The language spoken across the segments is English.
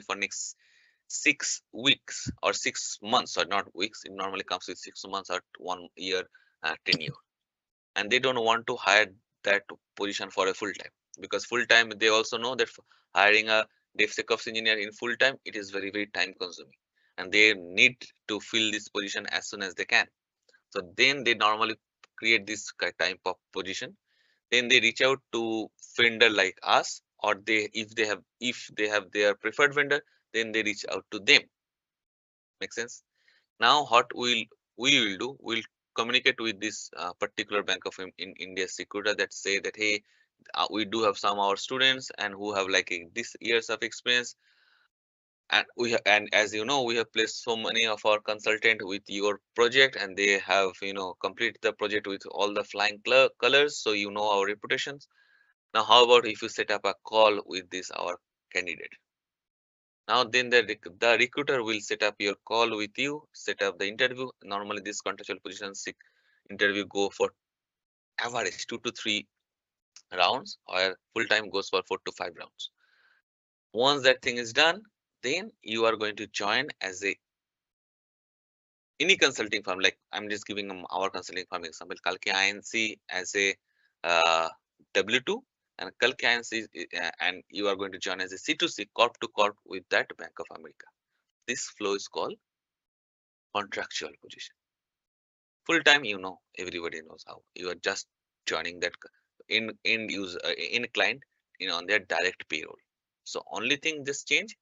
for next 6 weeks or 6 months, or not weeks. It normally comes with 6 months or 1 year tenure, and they don't want to hire that position for a full time, because full time they also know that hiring a DevSecOps engineer in full time, it is very time consuming, and they need to fill this position as soon as they can. So then they normally create this type of position. Then they reach out to vendor like us, or they, if they have their preferred vendor, then they reach out to them. Make sense? Now what we will do, we'll communicate with this particular bank of in India security, that say that, hey, we do have some our students and who have like this years of experience, and and as you know, we have placed so many of our consultant with your project, and they have complete the project with all the flying colors, so you know our reputations. Now how about if you set up a call with this our candidate? Now then the recruiter will set up your call with you, set up the interview. Normally this contractual position interview go for average 2 to 3 rounds, or full time goes for 4 to 5 rounds. Once that thing is done, then you are going to join as a any consulting firm. Like I'm just giving our consulting firm example, Kalkey INC as a uh, W2, and Kalkey INC and you are going to join as a C2C, corp to corp, with that Bank of America. This flow is called contractual position. Full time, everybody knows how. You are just joining that in end user in client, on their direct payroll. So only thing this change,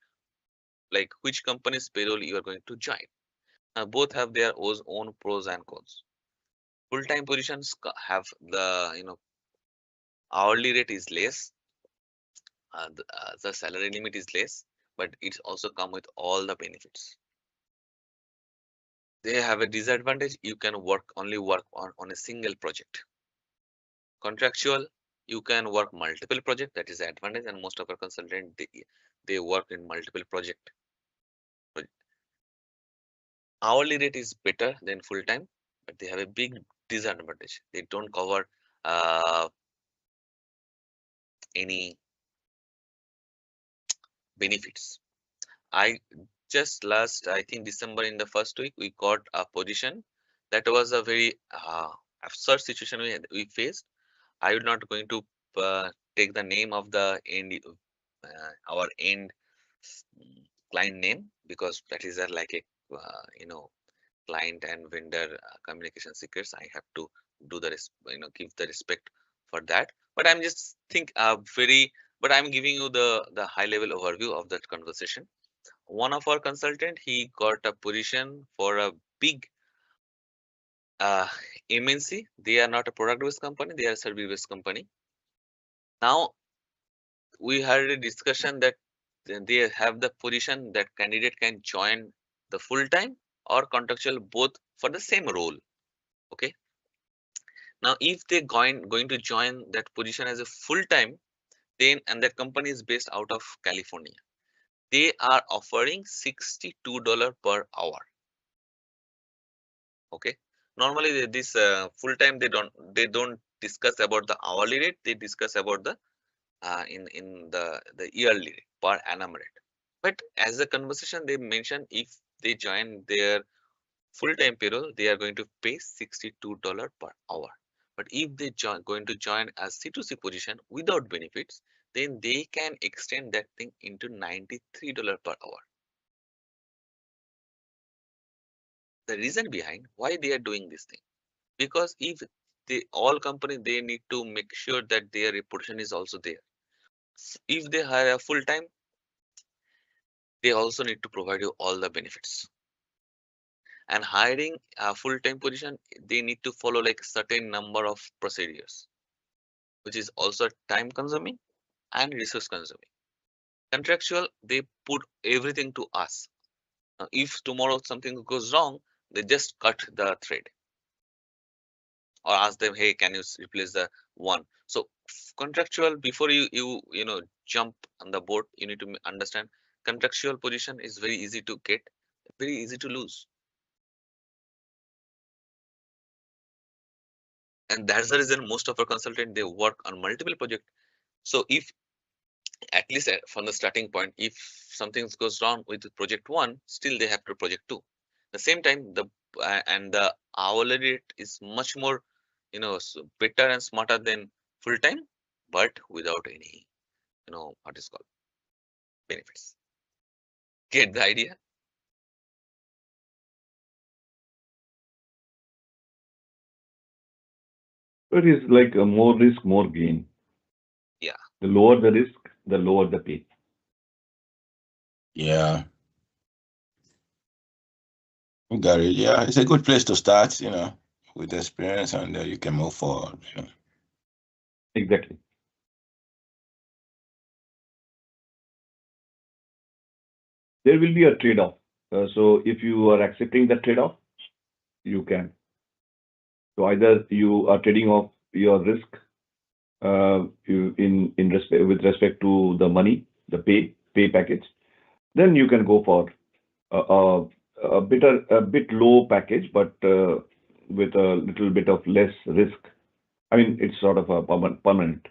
like which company's payroll you are going to join. Now both have their own pros and cons. Full time positions have the hourly rate is less, the salary limit is less, but it's also come with all the benefits. They have a disadvantage: you can only work on a single project. Contractual, you can work multiple projects, that is the advantage, and most of our consultant, they work in multiple project. Hourly rate is better than full time, but they have a big disadvantage: they don't cover uh, any benefits. I just last, I think December, in the first week, we got a position that was a very absurd situation we faced. I would not going to take the name of the end, our end client name, because that is like a client and vendor communication secrets. I have to do the give the respect for that. But I'm just think very, but I'm giving you the high level overview of that conversation. One of our consultant, he got a position for a big uh, MNC. They are not a product based company, they are a service based company. Now we had a discussion that they have the position that candidate can join the full time or contractual, both for the same role. Okay. Now if they going to join that position as a full time, then, and that company is based out of California, they are offering $62 per hour. Okay. Normally this full time, they don't discuss about the hourly rate, they discuss about the in the yearly rate, per annum rate. But as a conversation, they mention if they join their full time payroll, they are going to pay $62 per hour. But if they going to join a C2C position without benefits, then they can extend that thing into $93 per hour. The reason behind why they are doing this thing, because if all company, they need to make sure that their reputation is also there. If they hire a full time, they also need to provide you all the benefits. And hiring a full time position, they need to follow like certain number of procedures, which is also time consuming and resource consuming. Contractual, they put everything to us. Now, if tomorrow something goes wrong, they just cut the thread or ask them, hey, can you replace the one? So contractual, before you jump on the board, you need to understand contractual position is very easy to get, very easy to lose. And that's the reason most of our consultant, they work on multiple projects. So if at least from the starting point, if something goes wrong with project 1, still they have to project 2. The same time, the hourly rate is much more, better and smarter than full time, but without any, what is called benefits. Get the idea? It is like a more risk, more gain. Yeah. The lower the risk, the lower the pay. Yeah, we got it. Yeah, it's a good place to start, with experience, and you can move forward. Exactly. There will be a trade-off. So if you are accepting the trade-off, you can. So either you are trading off your risk in respect with respect to the money, the pay package, then you can go for a, a, a bit low package, but with a little bit of less risk. I mean, it's sort of a permanent.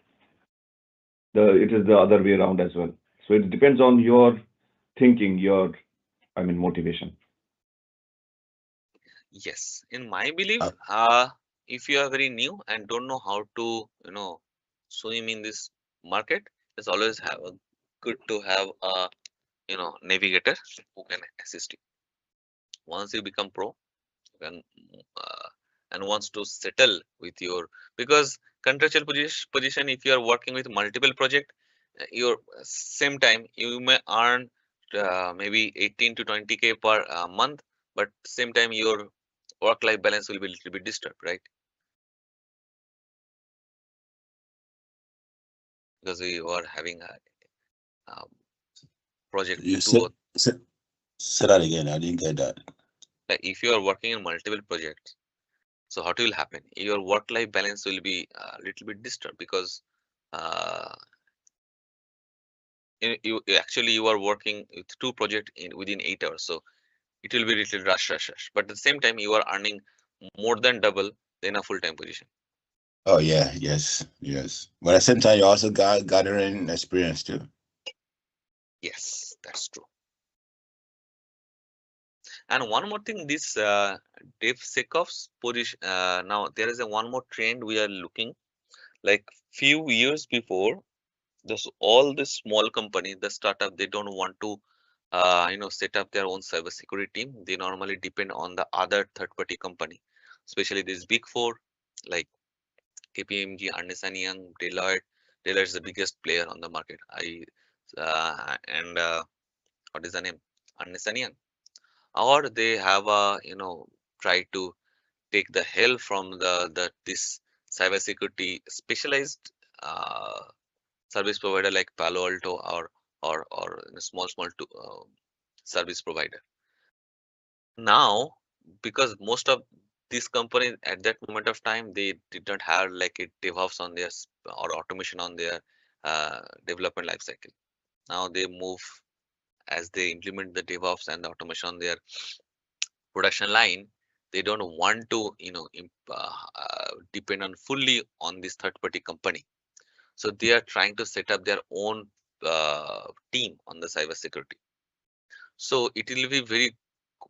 It is the other way around as well. So it depends on your thinking, your motivation. Yes. In my belief, Uh, if you are very new and don't know how to, swim in this market, it's always have a good to have a, navigator who can assist you. Once you become pro, you can, and wants to settle with your, because contractual position, if you are working with multiple project, your same time you may earn maybe 18 to 20K per month, but same time your work life balance will be a little bit disturbed, right? Because you are having a um, project you two, or say that again. I didn't get that. like if you are working in multiple projects, so what will happen, your work life balance will be a little bit disturbed, because uh, actually you are working with two projects in within 8 hours, so it will be little rush, but at the same time you are earning more than double than a full-time position. Oh yeah, yes, yes. But at the same time, you also got gathering experience too. Yes, that's true. And one more thing, this DevSecOps position, now there is a one more trend we are looking, like few years before, this all the small company, the startup, they don't want to set up their own cybersecurity team. They normally depend on the other third-party company, especially this big four like KPMG, Ernst and Young, Deloitte. Deloitte is the biggest player on the market. And what is the name? Ernst and Young. Or they have try to take the help from the this cybersecurity specialized service provider like Palo Alto, or a small service provider. Now, because most of these companies at that moment of time, they did not have like a DevOps on their or automation on their development lifecycle. Now they move, as they implement the DevOps and the automation on their production line. They don't want to depend on fully on this third party company. So they are trying to set up their own team on the cybersecurity. So it will be very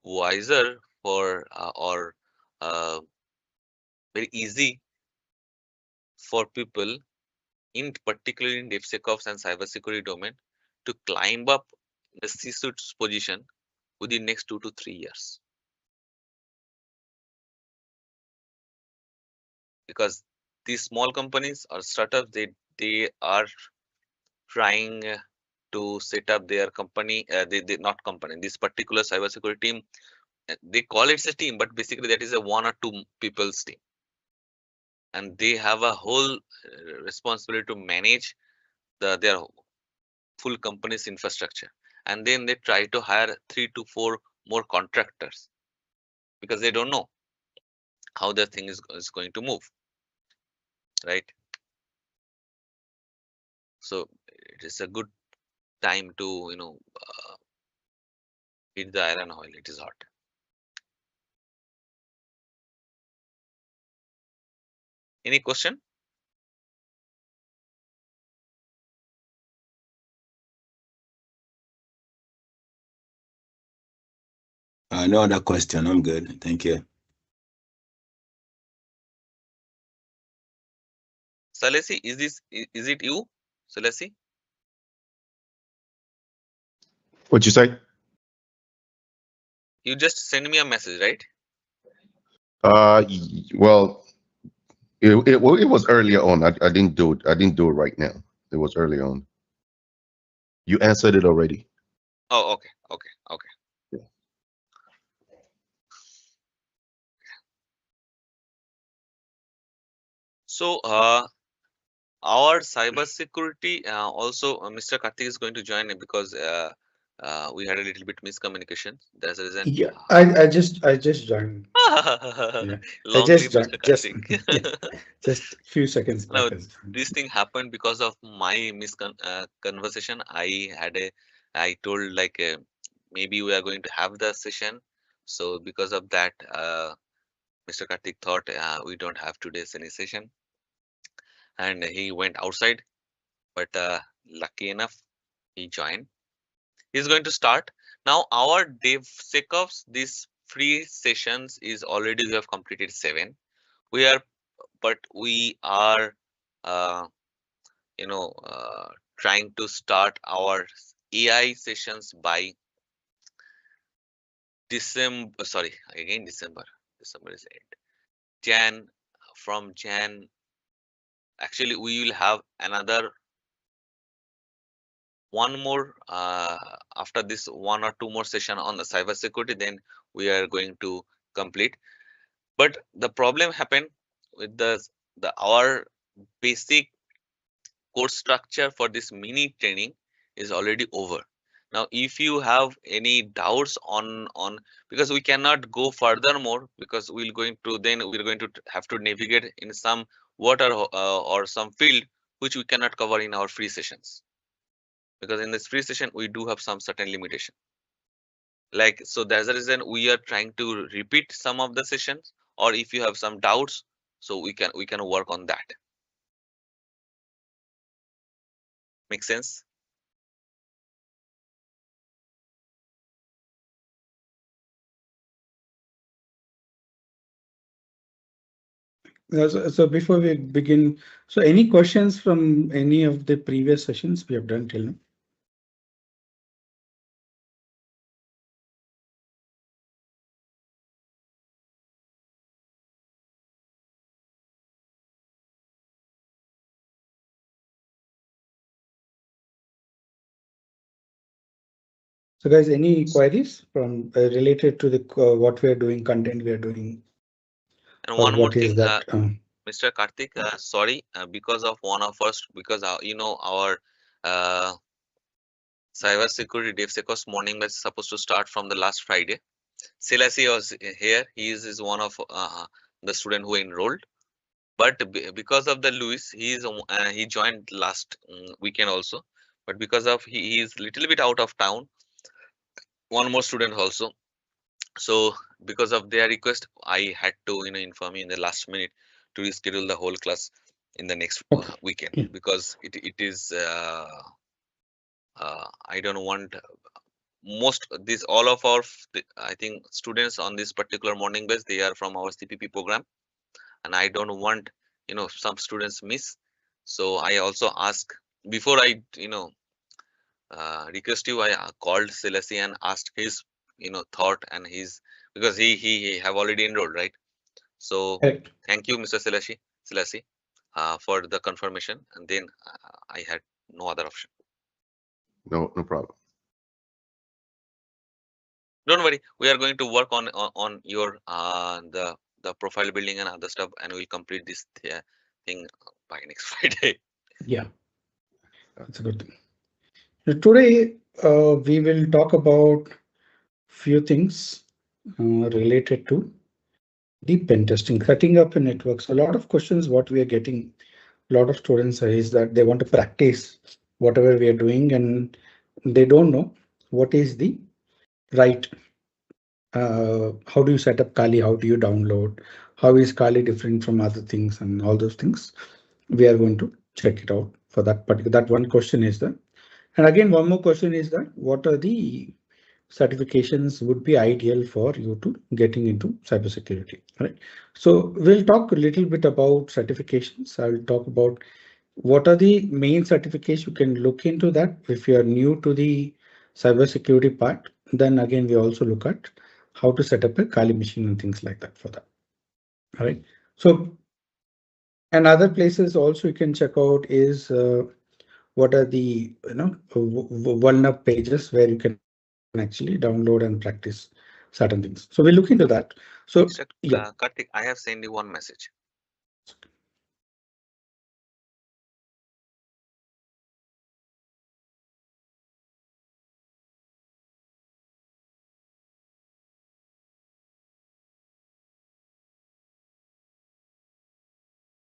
wiser for or very easy for people, in particularly in DevSecOps and cybersecurity domain, to climb up the C-suite position within next 2 to 3 years, because these small companies or startups, they are trying to set up their company. They not company. This particular cybersecurity team, they call it a team, but basically that is a one or two people's team, and they have a whole responsibility to manage their full company's infrastructure. And then they try to hire 3 to 4 more contractors, because they don't know how the thing is going to move, right? So it is a good time to hit the iron oil. It is hot. Any question? No other question. I'm good. Thank you. Salesi, is it you, Salesi? What'd you say? You just send me a message, right? Well, it was earlier on. I didn't do it. I didn't do it right now. It was early on. You answered it already. Oh, okay. Yeah. So, our cybersecurity also, Mr. Karthik is going to join in because we had a little bit miscommunication. There's a reason. Yeah, I just joined. Yeah, I Long just live joined. Mr. Just Karthik. yeah, just few seconds Now, back. I joined. this thing happened because of my conversation. I told like maybe we are going to have the session. So because of that, Mr. Karthik thought we don't have today's any session, and he went outside. But lucky enough, he joined. He's going to start now. Our DevSecOps, these free sessions is already we have completed 7. We are, but we are, uh, you know, trying to start our AI sessions by December. Sorry, again December. December is 8. Jan, from Jan. Actually, we will have another one more after this 1 or 2 more session on the cybersecurity. Then we are going to complete. But the problem happened with the our basic course structure for this mini training is already over. Now if you have any doubts on because we cannot go furthermore, because we're going to have to navigate in some water or some field which we cannot cover in our free sessions, because in this free session we do have some certain limitation. Like, so there's a reason we are trying to repeat some of the sessions, or if you have some doubts, so we can work on that. Make sense? So before we begin, so any questions from any of the previous sessions we have done till now? So guys, any queries from related to the what we are doing, content we are doing, And or one more what is thing, that? Mr. Karthik, sorry, because of one of us, because our cybersecurity DevSecOps morning batch is supposed to start from the last Friday. Selassie was here. He is one of the student who enrolled. But because of the Louis, he joined last weekend also. But because of he is little bit out of town, one more student also. So because of their request, I had to inform you in the last minute to reschedule the whole class in the next Okay. weekend, Yeah. because it is I don't want most this all of our I think students on this particular morning batch, they are from our CPP program, and I don't want some students miss. So I also ask, before I request you, I called Selassie and asked his thought and his, because he have already enrolled, right? So Correct. thank you, Mr. Selassie, for the confirmation, and then I had no other option. No problem. Don't worry, we are going to work on your the profile building and other stuff, and we'll complete this thing by next Friday. Yeah, that's a good thing. So today we will talk about few things related to the pen testing, setting up a network. So a lot of questions what we are getting, a lot of students is that they want to practice whatever we are doing and they don't know what is the right. How do you set up Kali? How do you download? How is Kali different from other things and all those things? We are going to check it out for that particular. That one question is that. And again, one more question is that what are the certifications would be ideal for you to getting into cybersecurity, right? So we'll talk a little bit about certifications. I'll talk about what are the main certifications you can look into that if you are new to the cybersecurity part. Then again, we also look at how to set up a Kali machine and things like that for that. All right. So, and other places also you can check out is what are the vulnerable pages where you can actually download and practice certain things. So we'll look into that. So Mr. yeah. Karthik, I have sent you one message.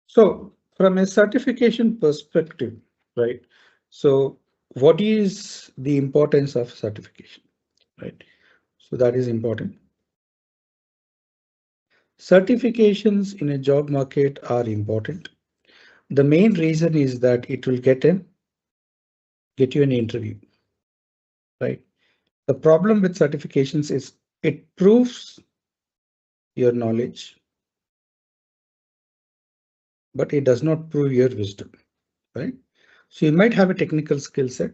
So from a certification perspective, right? So what is the importance of certification, right? So that is important. Certifications in a job market are important. The main reason is that it will get you an interview, right? The problem with certifications is it proves your knowledge, but it does not prove your wisdom, right? So you might have a technical skill set,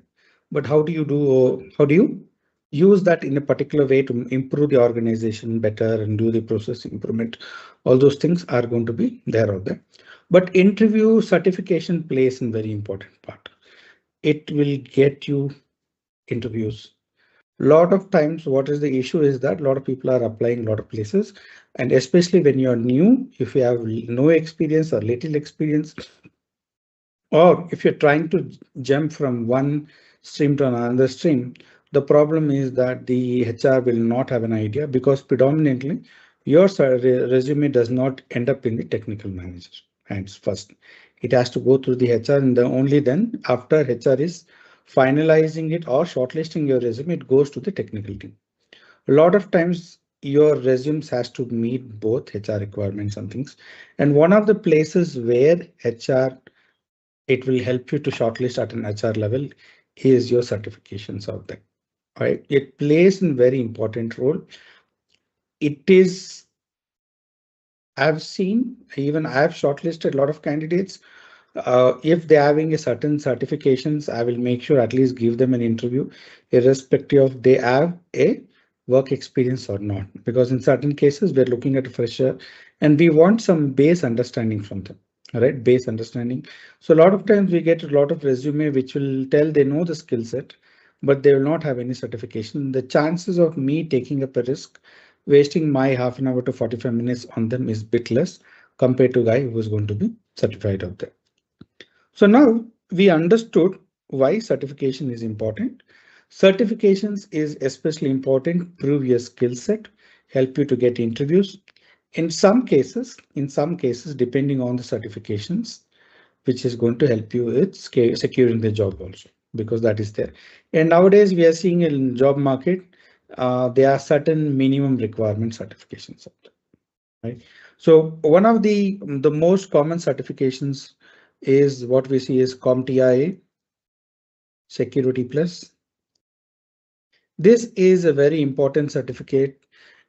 but how do you use that in a particular way to improve the organization better and do the process improvement? All those things are going to be there out there. But interview certification plays a very important part. It will get you interviews. Lot of times what is the issue is that a lot of people are applying a lot of places, and especially when you're new, if you have no experience or little experience, or if you're trying to jump from one stream to another stream, the problem is that the HR will not have an idea because predominantly your resume does not end up in the technical manager hands first. It has to go through the HR, and only then after HR is finalizing it or shortlisting your resume, it goes to the technical team. A lot of times your resumes has to meet both HR requirements and things. And one of the places where HR it will help you to shortlist at an HR level is your certifications out there. Right? It plays a very important role. It is, I've seen, even I've shortlisted a lot of candidates. If they're having a certain certifications, I will make sure at least give them an interview, irrespective of they have a work experience or not. Because in certain cases, we're looking at a fresher and we want some base understanding from them. All right, base understanding. So a lot of times we get a lot of resume which will tell they know the skill set, but they will not have any certification. The chances of me taking up a risk, wasting my half an hour to 45 minutes on them is bit less compared to a guy who is going to be certified out there. So now we understood why certification is important. Certifications is especially important, prove your skill set, help you to get interviews. In some cases, depending on the certifications, which is going to help you with securing the job also, because that is there. And nowadays we are seeing in job market, there are certain minimum requirement certifications, right? So one of the most common certifications is what we see is CompTIA Security Plus. This is a very important certificate,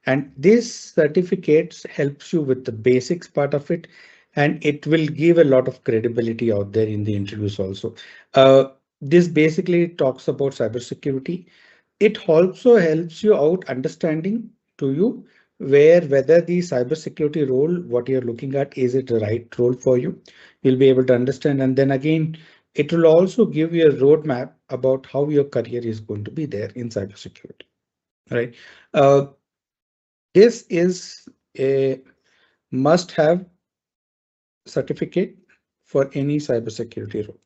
and this certificate helps you with the basics part of it, and it will give a lot of credibility out there in the interviews also. This basically talks about cybersecurity. It also helps you out understanding to you whether the cybersecurity role, what you're looking at, is it the right role for you? You'll be able to understand. And then again, it will also give you a roadmap about how your career is going to be there in cybersecurity, right? This is a must-have certificate for any cybersecurity role,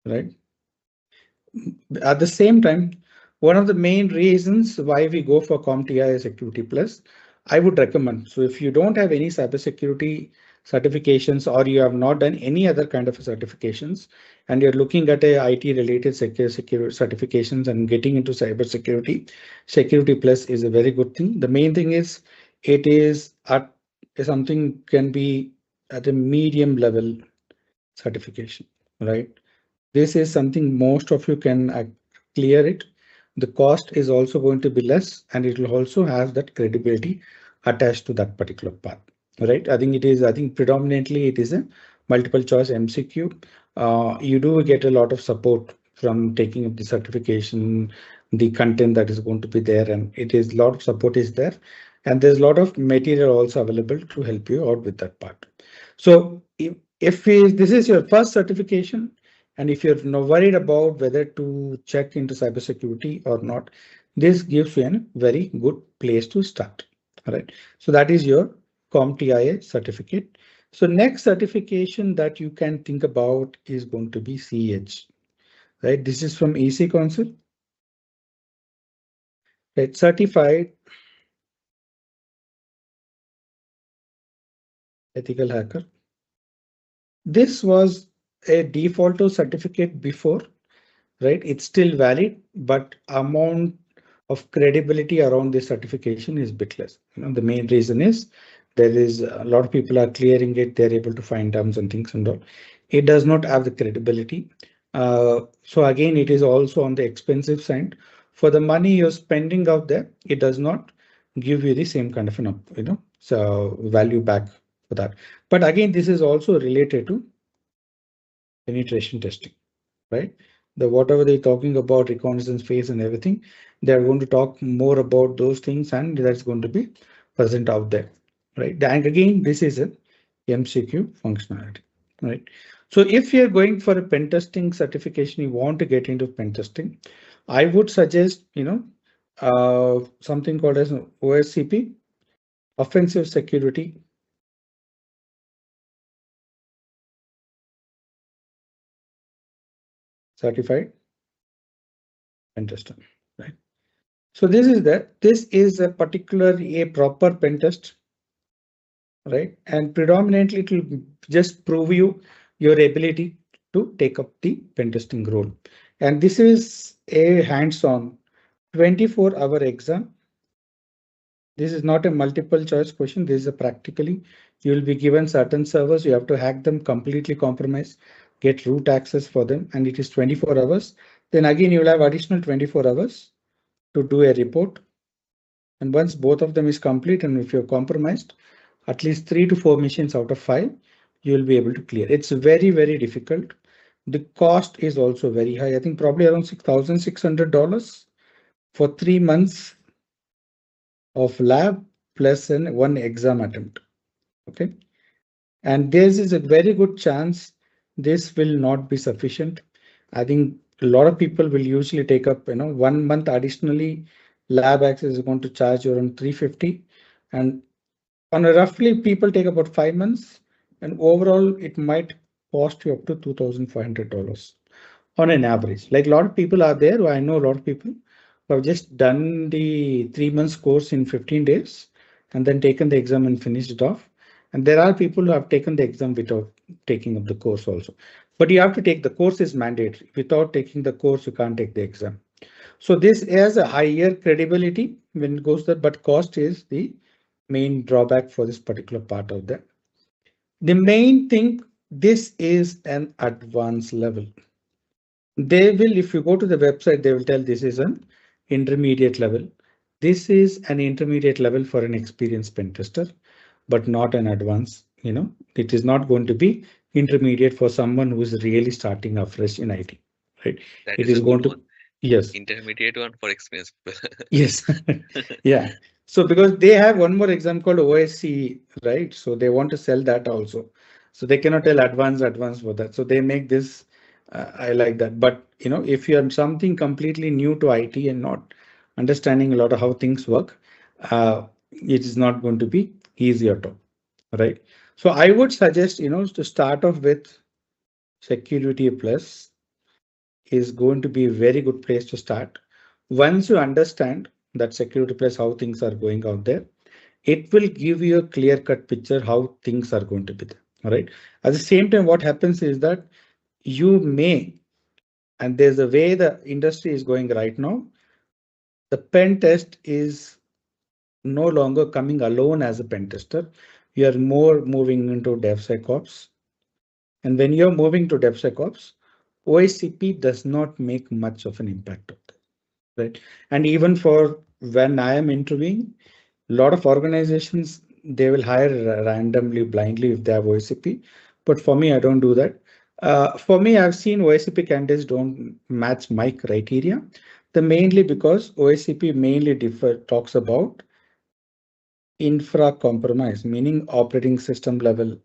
right? At the same time, one of the main reasons why we go for CompTIA Security Plus, I would recommend. So if you don't have any cybersecurity certifications or you have not done any other kind of certifications and you're looking at a IT related security certifications and getting into cybersecurity, Security Plus is a very good thing. The main thing is it is at something can be at a medium level certification, right? This is something most of you can clear it, the cost is also going to be less, and it will also have that credibility attached to that particular path, right? I think predominantly it is a multiple choice MCQ. You do get a lot of support from taking up the certification, the content that is going to be there, and it is a lot of support is there, and there's a lot of material also available to help you out with that part. So if this is your first certification, and if you're not worried about whether to check into cybersecurity or not, this gives you a very good place to start. All right. So that is your CompTIA certificate. So next certification that you can think about is going to be CH. Right. This is from EC Council. Right. Certified Ethical Hacker. This was a default certificate before, right? It's still valid, but amount of credibility around this certification is bit less. The main reason is there is a lot of people are clearing it. They're able to find terms and things and all. It does not have the credibility. So again, it is also on the expensive side. For the money you're spending out there, it does not give you the same kind of so value back for that. But again, this is also related to penetration testing, right? Whatever they're talking about reconnaissance phase and everything, they're going to talk more about those things, and that's going to be present out there, right? And again, this is an MCQ functionality, right? So if you're going for a pen testing certification, you want to get into pen testing, I would suggest something called as OSCP, Offensive Security Certified Pen Tester, right? So this is a proper pen test, right? And predominantly it will just prove your ability to take up the pen testing role. And this is a hands-on 24-hour exam. This is not a multiple choice question. This is a practically, you will be given certain servers. You have to hack them, completely compromise, get root access for them. And it is 24 hours. Then again, you will have additional 24 hours to do a report. And once both of them is complete, and if you're compromised, at least 3 to 4 missions out of 5, you will be able to clear. It's very, very difficult. The cost is also very high. I think probably around $6,600 for 3 months of lab plus one exam attempt. Okay. And there is a very good chance this will not be sufficient. I think a lot of people will usually take up 1 month additionally. Lab access is going to charge you around $350, and on a roughly people take about 5 months, and overall it might cost you up to $2,500 on an average. Like a lot of people are there. I know a lot of people who have just done the 3 months course in 15 days and then taken the exam and finished it off. And there are people who have taken the exam without taking up the course also. But you have to take the course is mandatory. Without taking the course, you can't take the exam. So this has a higher credibility when it goes there, but cost is the main drawback for this particular part of that. The main thing, this is an advanced level. They will, if you go to the website, they will tell this is an intermediate level. This is an intermediate level for an experienced pen tester, but not an advanced. It is not going to be intermediate for someone who is really starting afresh in IT, right? That It is is a going good to, one. yes, Intermediate one for experienced people. yes, yeah. So because they have one more exam called OSC, right? So they want to sell that also. So they cannot tell advanced for that. So they make this. I like that. But if you are something completely new to IT and not understanding a lot of how things work, it is not going to be easy at all, right? So I would suggest to start off with Security Plus is going to be a very good place to start. Once you understand that Security Plus, how things are going out there, it will give you a clear-cut picture how things are going to be there. All right. At the same time, what happens is that you may, and there's a way the industry is going right now, the pen test is no longer coming alone as a pen tester. You are more moving into DevSecOps. And when you're moving to DevSecOps, OSCP does not make much of an impact of that, right? And even for when I am interviewing, a lot of organizations, they will hire randomly, blindly if they have OSCP. But for me, I don't do that. For me, I've seen OSCP candidates don't match my criteria. The mainly because OSCP mainly talks about infra compromise, meaning operating system level,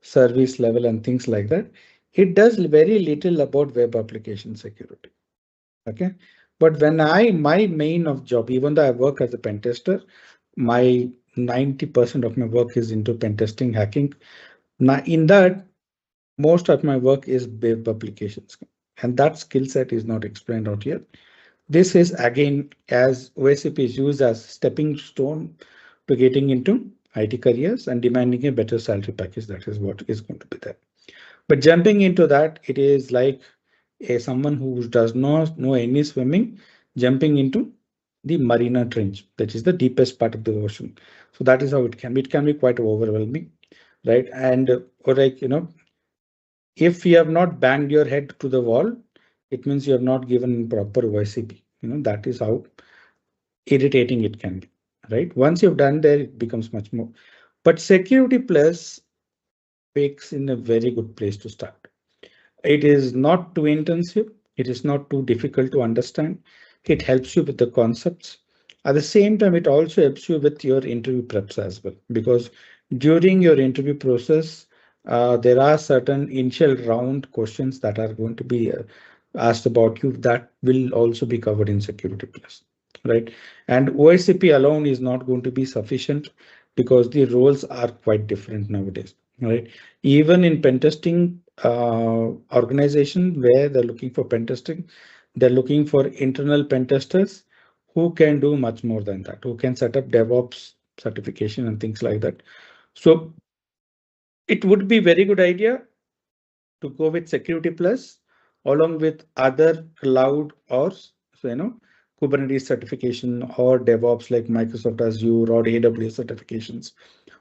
service level, and things like that. It does very little about web application security. Okay. But when my main of job, even though I work as a pen tester, my 90% of my work is into pen testing, hacking. Now, in that, most of my work is web applications, and that skill set is not explained out here. This is again, as OSCP is used as stepping stone to getting into IT careers and demanding a better salary package. That is what is going to be there. But jumping into that, it is like someone who does not know any swimming, jumping into the marina trench, that is the deepest part of the ocean. So that is how it can be. It can be quite overwhelming, right? And or like, if you have not banged your head to the wall, it means you have not given proper OSCP. That is how irritating it can be, right? Once you've done there, it becomes much more. But Security Plus makes in a very good place to start. It is not too intensive. It is not too difficult to understand. It helps you with the concepts. At the same time, it also helps you with your interview preps as well, because during your interview process, there are certain initial round questions that are going to be asked about you that will also be covered in Security Plus, right? And OSCP alone is not going to be sufficient because the roles are quite different nowadays, right? Even in pen testing organization where they're looking for pen testing, they're looking for internal pen testers who can do much more than that, who can set up DevOps certification and things like that. So it would be very good idea to go with Security Plus along with other cloud or Kubernetes certification or DevOps like Microsoft Azure or AWS certifications.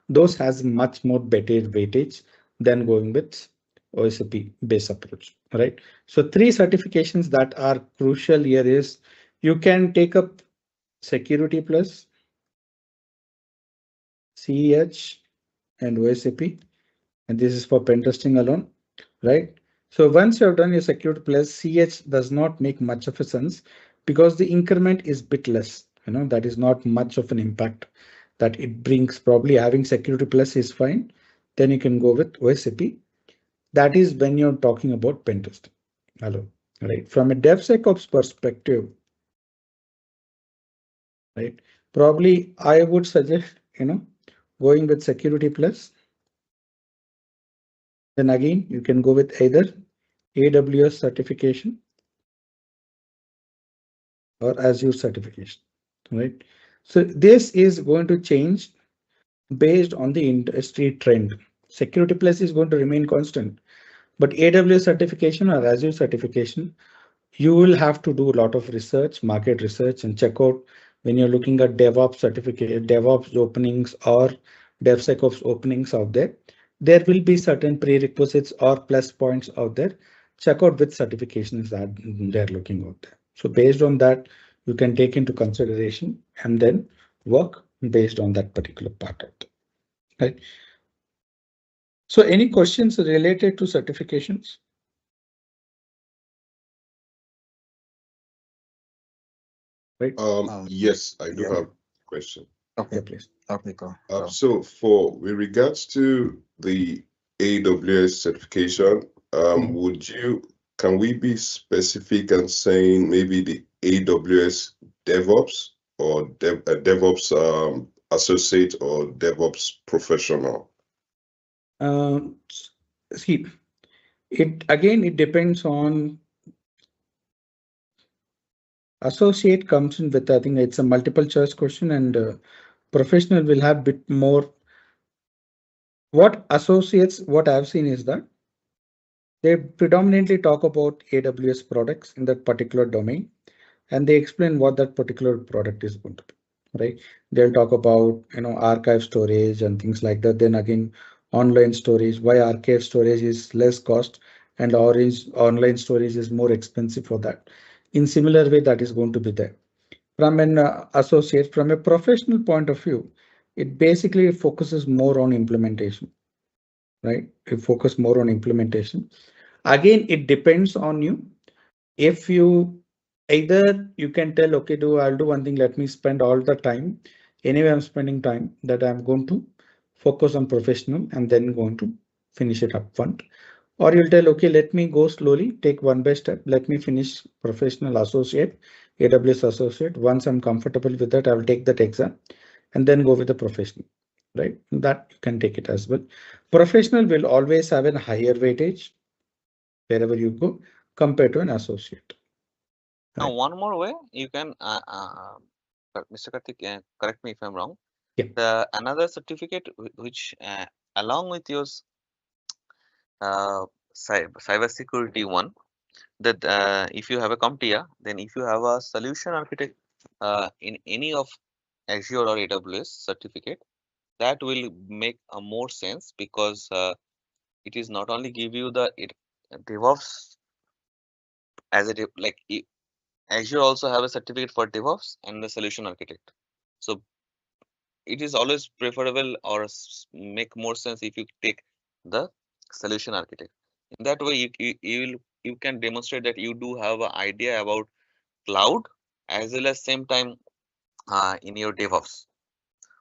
Those has much more better weightage than going with OSCP based approach, right? So 3 certifications that are crucial here is you can take up Security Plus, CEH, and OSCP, and this is for pen testing alone, right? So once you have done your Security Plus, CH does not make much of a sense because the increment is bit less. That is not much of an impact that it brings. Probably having Security Plus is fine. Then you can go with OSCP. That is when you're talking about pen testing. Hello, right? From a DevSecOps perspective, right? Probably I would suggest, going with Security Plus. Then again, you can go with either AWS certification or Azure certification, right? So this is going to change based on the industry trend. Security Plus is going to remain constant, but AWS certification or Azure certification, you will have to do a lot of research, market research, and check out when you're looking at DevOps certificate, DevOps openings or DevSecOps openings out there. There will be certain prerequisites or plus points out there. Check out which certifications that they're looking out there. So based on that, you can take into consideration and then work based on that particular part of it. Right. So any questions related to certifications? Right. Yes, I do have a question. Okay, please. Okay, go. So with regards to the AWS certification, can we be specific and saying maybe the AWS DevOps or DevOps associate or DevOps professional? See, it depends on associate comes in with, I think it's a multiple choice question, and professional will have bit more. What associates, what I've seen is that they predominantly talk about AWS products in that particular domain, and they explain what that particular product is going to be, right? They'll talk about, archive storage and things like that. Then again, online storage, why archive storage is less cost and orange online storage is more expensive for that. In similar way, that is going to be there. From an associate, from a professional point of view, it basically focuses more on implementation, right? It focus more on implementation. Again, it depends on you. If you either you can tell, okay, I'll do one thing, let me spend all the time. Anyway, I'm spending time that I'm going to focus on professional and then going to finish it up front. Or you'll tell, okay, let me go slowly, take one by step. Let me finish professional associate, AWS associate. Once I'm comfortable with that, I will take that exam and then go with the professional, right? That you can take it as well. Professional will always have a higher weightage wherever you go compared to an associate. Now, Right. one more way you can, Mr. Karthik, correct me if I'm wrong. Yeah. The another certificate which along with your cybersecurity one, that if you have a CompTIA, then if you have a solution architect in any of Azure or AWS certificate, that will make a more sense, because it is not only give you the DevOps as a Azure also have a certificate for DevOps and the solution architect. So it is always preferable or make more sense if you take the solution architect. In that way, you can demonstrate that you do have an idea about cloud as well as same time in your DevOps.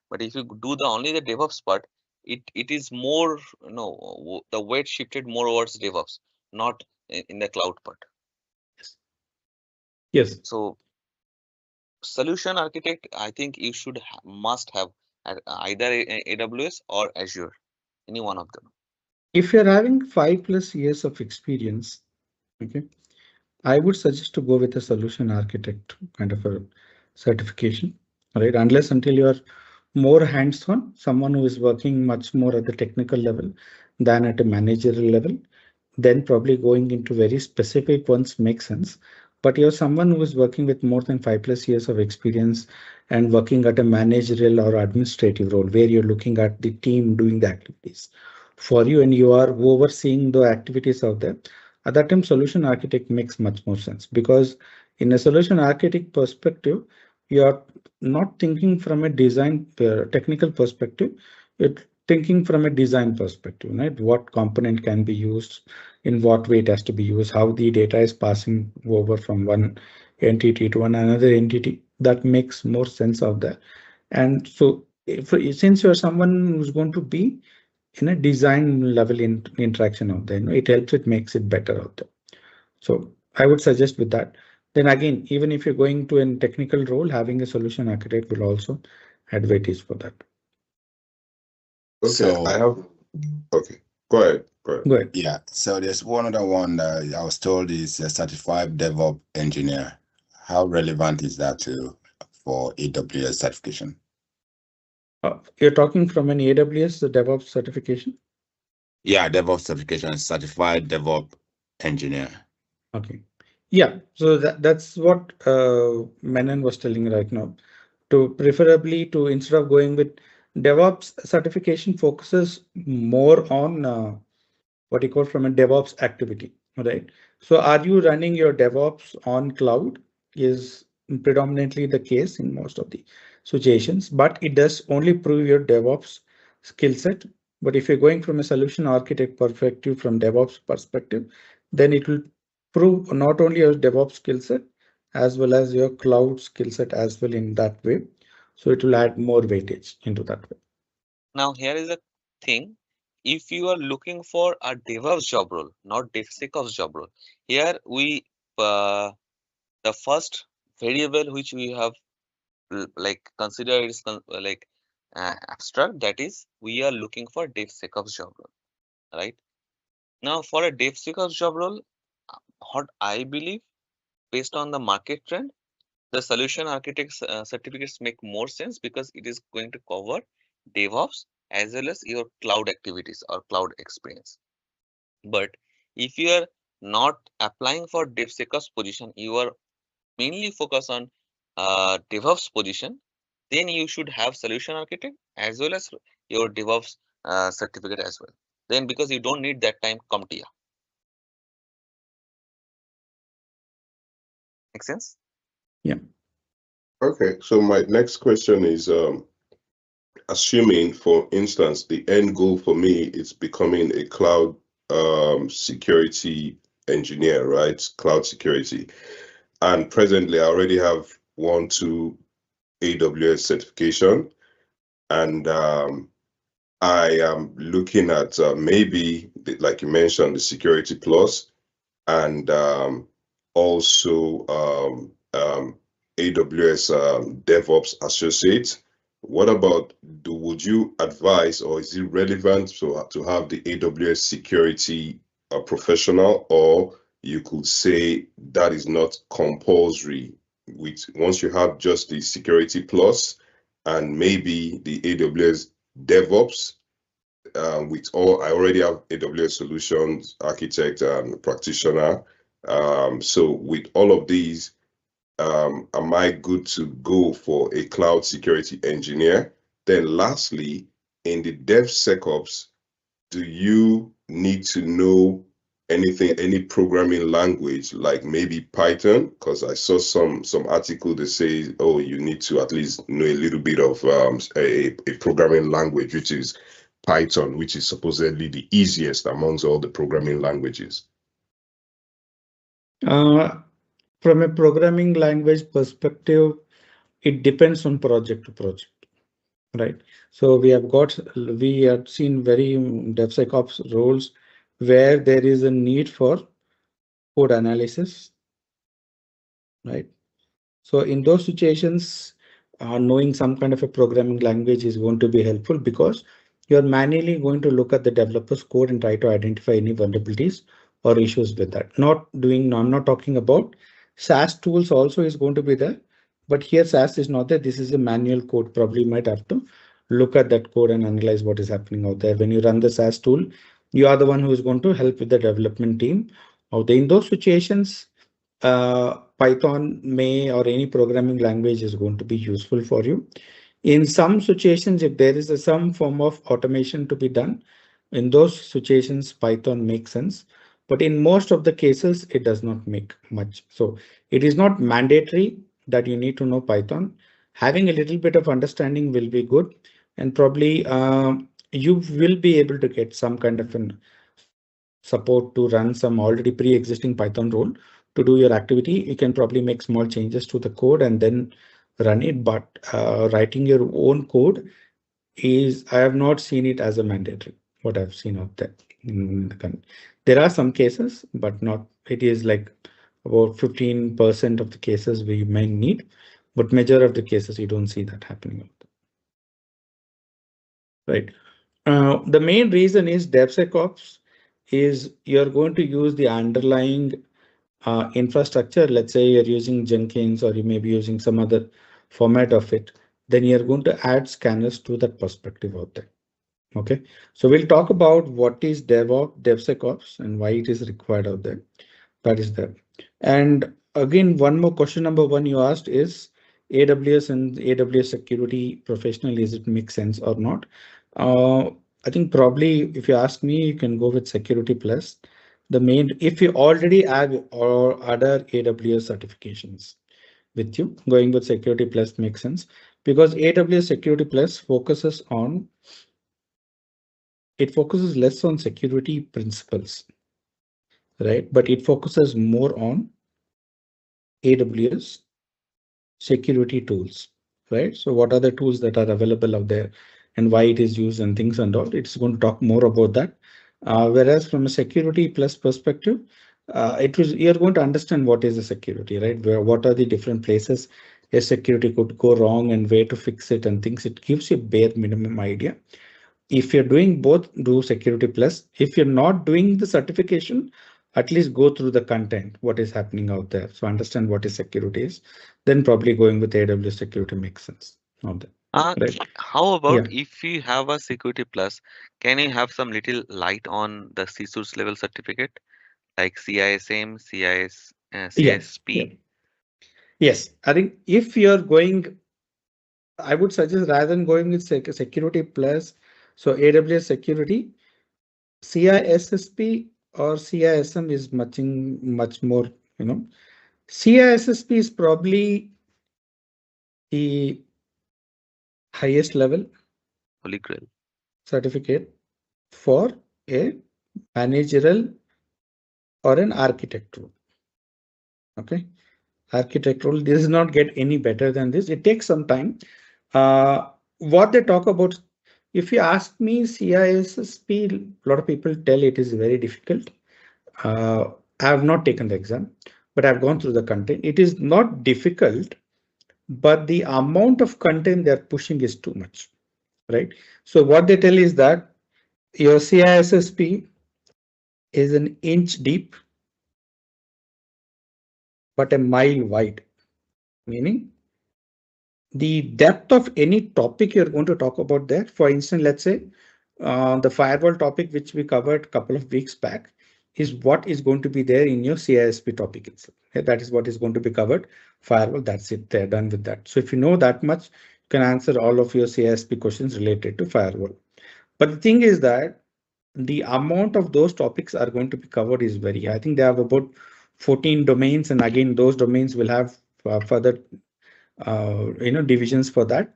But if you do the only the DevOps part, it is more, the weight shifted more towards DevOps, not in the cloud part. Yes. So solution architect, I think you should must have either AWS or Azure, any one of them. If you're having 5+ years of experience, okay, I would suggest to go with a solution architect kind of a certification, right? Unless until you are more hands-on, someone who is working much more at the technical level than at a managerial level, then probably going into very specific ones makes sense. But you're someone who is working with more than 5+ years of experience and working at a managerial or administrative role where you're looking at the team doing the activities for you and you are overseeing the activities out there. At that time, solution architect makes much more sense, because in a solution architect perspective, you are not thinking from a design technical perspective. You're thinking from a design perspective, right? What component can be used, in what way it has to be used, how the data is passing over from one entity to another entity. That makes more sense of that. And so since you're someone who's going to be in a design level interaction out there, it helps, it makes it better out there. So I would suggest with that. Then again, even if you're going to a technical role, having a solution architect will also advantage for that. Okay, So I have. Okay, go ahead. Go ahead. Go ahead. yeah, so there's one other one that I was told is a certified DevOps engineer. How relevant is that for AWS certification? You're talking from an AWS, the DevOps certification? Yeah, DevOps certification, certified DevOps engineer. Okay. Yeah, so that's what Menon was telling right now. To preferably to, instead of going with DevOps certification, focuses more on what you call from a DevOps activity, right? So are you running your DevOps on cloud is predominantly the case in most of the situations, but it does only prove your DevOps skill set. But if you're going from a solution architect perspective, from DevOps perspective, then it will prove not only your DevOps skill set as well as your cloud skill set as well in that way. So it will add more weightage into that way. Now, here is a thing. If you are looking for a DevOps job role, not DevSecOps job role, here we the first variable which we have like consider is abstract. That is, we are looking for DevSecOps job role, right? Now, for a DevSecOps job role, what I believe, based on the market trend, the solution architects certificates make more sense, because it is going to cover DevOps as well as your cloud activities or cloud experience. But if you are not applying for DevSecOps position, you are mainly focused on DevOps position, then you should have solution architect as well as your DevOps certificate as well. Then, because you don't need that time CompTIA. Make sense? Yeah. Okay, so my next question is, assuming, for instance, the end goal for me is becoming a cloud security engineer, right? Cloud security. And presently, I already have 1, 2 AWS certification, and I am looking at maybe, like you mentioned, the Security Plus, and also AWS DevOps Associate. What about, would you advise, or is it relevant to have the AWS Security Professional, or you could say that is not compulsory? Once you have just the Security Plus and maybe the AWS DevOps, with all, I already have AWS Solutions Architect and Practitioner. So with all of these, am I good to go for a cloud security engineer? Then lastly, in the DevSecOps, do you need to know anything, any programming language, like maybe Python? Because I saw some article that says, oh, you need to at least know a little bit of a programming language, which is Python, which is supposedly the easiest amongst all the programming languages. From a programming language perspective, it depends on project to project, right? So we have seen very DevSecOps roles where there is a need for code analysis, right? So in those situations, knowing some kind of a programming language is going to be helpful, because you're manually going to look at the developer's code and try to identify any vulnerabilities or issues with that. I'm not talking about SaaS tools also is going to be there, but here SaaS is not there. This is a manual code. Probably you might have to look at that code and analyze what is happening out there. When you run the SaaS tool, you are the one who is going to help with the development team out there. In those situations, Python may, or any programming language is going to be useful for you. In some situations, if there is some form of automation to be done, in those situations, Python makes sense. But in most of the cases, it does not make much. So it is not mandatory that you need to know Python. Having a little bit of understanding will be good, and probably you will be able to get some kind of an support to run some already pre-existing Python role to do your activity. You can probably make small changes to the code and then run it. But writing your own code I have not seen it as a mandatory, what I've seen out there. There are some cases, but not, it is like about 15% of the cases we may need, but major of the cases you don't see that happening out there. Right. The main reason is DevSecOps is you're going to use the underlying infrastructure. Let's say you're using Jenkins, or you may be using some other format of it. Then you're going to add scanners to that perspective out there. Okay, so we'll talk about what is DevSecOps and why it is required out there. That is there. And again, one more question, number one you asked is AWS and AWS security professional, is it make sense or not? I think probably if you ask me, you can go with Security Plus. If you already have or other AWS certifications with you, going with Security Plus makes sense, because AWS Security Plus focuses less on security principles, right? But it focuses more on AWS security tools, right? So what are the tools that are available out there and why it is used and things and all. It's going to talk more about that. Whereas from a Security Plus perspective, you're going to understand what is the security, right? What are the different places a security could go wrong and where to fix it and things. It gives you bare minimum idea. If you're doing both, do Security Plus. If you're not doing the certification, at least go through the content, what is happening out there. So understand what is security is, then probably going with AWS security makes sense out there. Right. How about Yeah. if we have a Security Plus, can you have some little light on the CISO's level certificate, like CISM, Yeah. CSP? Yes. I think if you're going, I would suggest rather than going with Security Plus, so AWS security, CISSP or CISM is much more, CISSP is probably the highest level Holy Grail. certificate for a managerial or an architect role. Okay, architect role. This does not get any better than this. It takes some time. What they talk about, if you ask me, CISSP, a lot of people tell it is very difficult. I have not taken the exam, but I've gone through the content. It is not difficult, but the amount of content they're pushing is too much, right? So what they tell is that your CISSP is an inch deep, but a mile wide, meaning the depth of any topic you're going to talk about there. For instance, let's say the firewall topic, which we covered a couple of weeks back, is what is going to be there in your CISP topic itself. Okay, that is what is going to be covered. Firewall, that's it. They're done with that. So if you know that much, you can answer all of your CISP questions related to firewall. But the thing is that the amount of those topics are going to be covered is very high. I think they have about 14 domains, and again, those domains will have further divisions for that.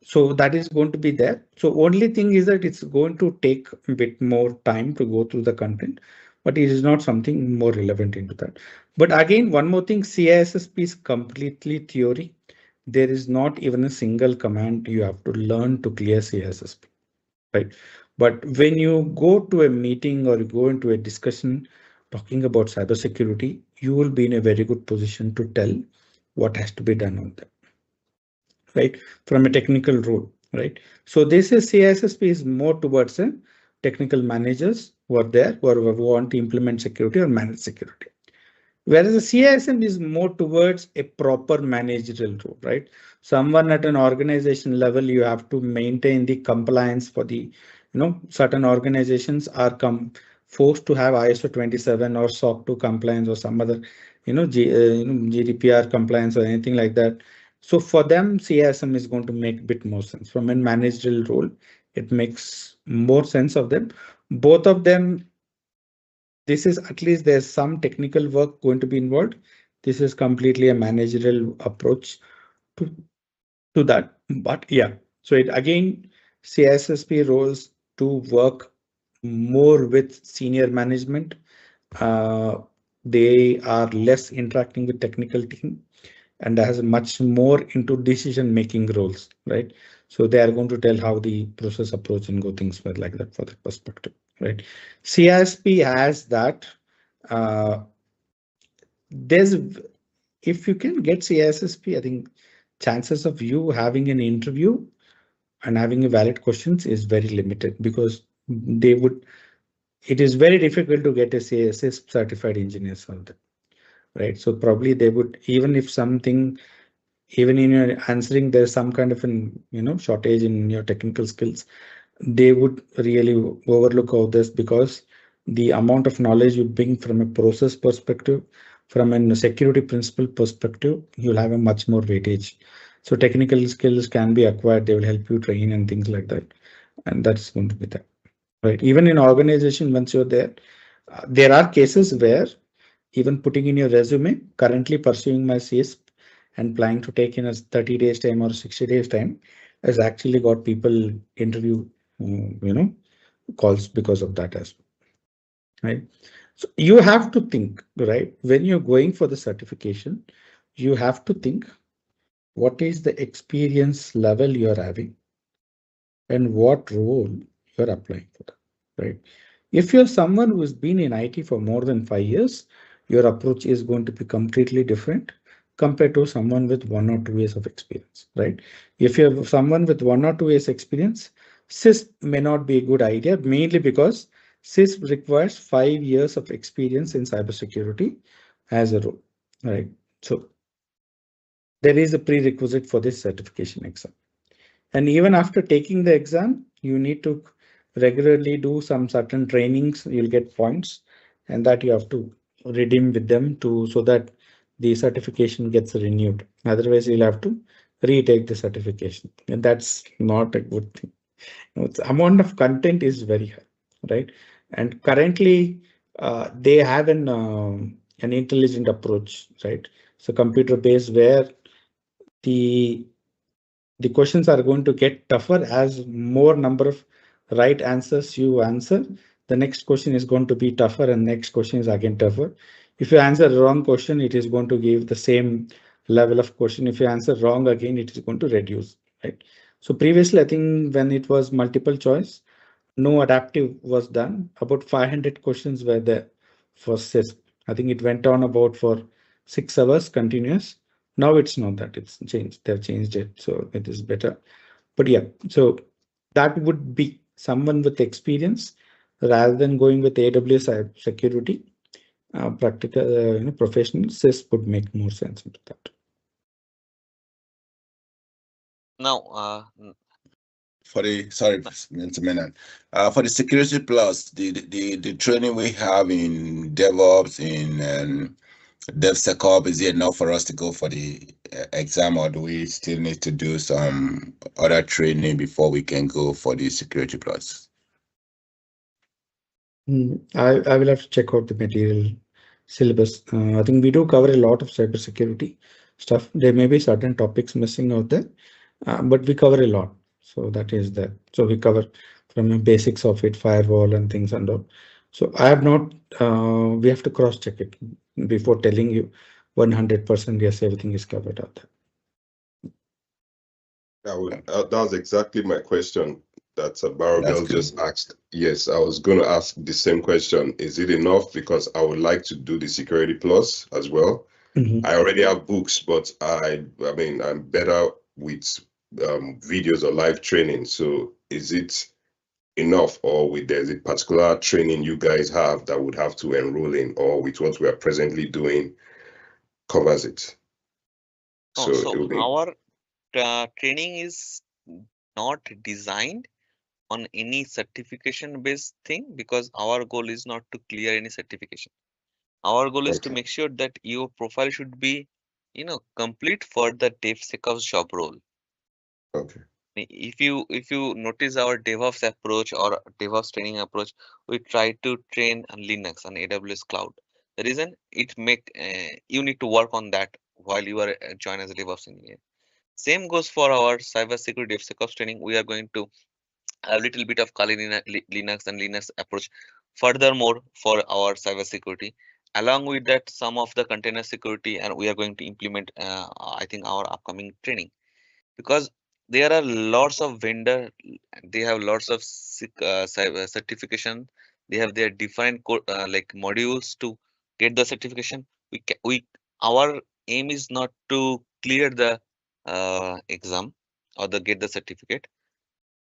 So that is going to be there. So only thing is that it's going to take a bit more time to go through the content, but it is not something more relevant into that. But again, one more thing, CISSP is completely theory. There is not even a single command you have to learn to clear CISSP, right? But when you go to a meeting or you go into a discussion talking about cybersecurity, you will be in a very good position to tell what has to be done on that, right? From a technical role, right? So this is CISSP is more towards a technical managers who are there who want to implement security or manage security. Whereas the CISM is more towards a proper managerial role, right? Someone at an organization level, you have to maintain the compliance for the, certain organizations are forced to have ISO 27 or SOC 2 compliance or some other, GDPR compliance or anything like that. So for them, CISM is going to make a bit more sense. From a managerial role, it makes more sense of them. Both of them, this is at least there's some technical work going to be involved. This is completely a managerial approach to that. But yeah, so it again, CISSP roles to work more with senior management. They are less interacting with technical team and has much more into decision making roles, right? So they are going to tell how the process approach and go things were like that for that perspective, right? CISP has that. There's if you can get CISSP, I think chances of you having an interview and having a valid questions is very limited because they would. It is very difficult to get a CISSP certified engineers on that, right? So probably they would, even if something, even in your answering, there's some kind of an shortage in your technical skills, they would really overlook all this because the amount of knowledge you bring from a process perspective, from a security principle perspective, you'll have a much more weightage. So technical skills can be acquired. They will help you train and things like that. And that's going to be that, right? Even in organization, once you're there, there are cases where even putting in your resume, currently pursuing my CISP and planning to take in a 30 days time or 60 days time, has actually got people interview, calls because of that as well, right? So you have to think, right? When you're going for the certification, you have to think what is the experience level you're having and what role you're applying for that, right? If you're someone who's been in IT for more than 5 years, your approach is going to be completely different compared to someone with 1 or 2 years of experience, right? If you're someone with 1 or 2 years experience, CISP may not be a good idea, mainly because CISP requires 5 years of experience in cybersecurity as a role, right? So there is a prerequisite for this certification exam. And even after taking the exam, you need to regularly do some certain trainings. You'll get points, and that you have to redeem with them so that the certification gets renewed. Otherwise, you'll have to retake the certification, and that's not a good thing. The amount of content is very high, right? And currently, they have an intelligent approach, right? So computer based, where the questions are going to get tougher as more number of right answers you answer. The next question is going to be tougher, and next question is again tougher. If you answer the wrong question, it is going to give the same level of question. If you answer wrong again, it is going to reduce, right? So previously, I think when it was multiple choice, no adaptive was done. About 500 questions were there for CISP. I think it went on about for 6 hours continuous. Now it's not that, it's changed. They've changed it, so it is better. But yeah, so that would be someone with experience rather than going with AWS security. Practical, professional CISP would make more sense into that. Now, For the sorry, gentlemen, for the security plus, the training we have in DevOps in DevSecOps, is it enough for us to go for the exam, or do we still need to do some other training before we can go for the security plus? I will have to check out the material syllabus. I think we do cover a lot of cybersecurity stuff. There may be certain topics missing out there, but we cover a lot. So that is that. So we cover from the basics of it, firewall and things and all. So I have not, we have to cross check it before telling you 100% yes, everything is covered out there. That was exactly my question that Barabel just asked. Yes, I was going to ask the same question. Is it enough? Because I would like to do the Security Plus as well. I already have books, but I mean, I'm better with videos or live training. So is it enough, or with there's a particular training you guys have that would have to enroll in, or with what we are presently doing covers it? so our training is not designed on any certification based thing, because our goal is not to clear any certification. Our goal is to make sure that your profile should be, complete for the DevSecOps job role. Okay. If you notice our DevOps approach or DevOps training approach, we try to train on Linux on AWS cloud. The reason you need to work on that while you are joined as a DevOps engineer. Same goes for our cybersecurity DevSecOps training. We are going to a little bit of Kali Linux and Linux approach. Furthermore, for our cybersecurity, along with that, some of the container security, and we are going to implement, I think, our upcoming training, because there are lots of vendor. They have lots of cyber certification. They have their different like modules to get the certification. Our aim is not to clear the exam or the get the certificate.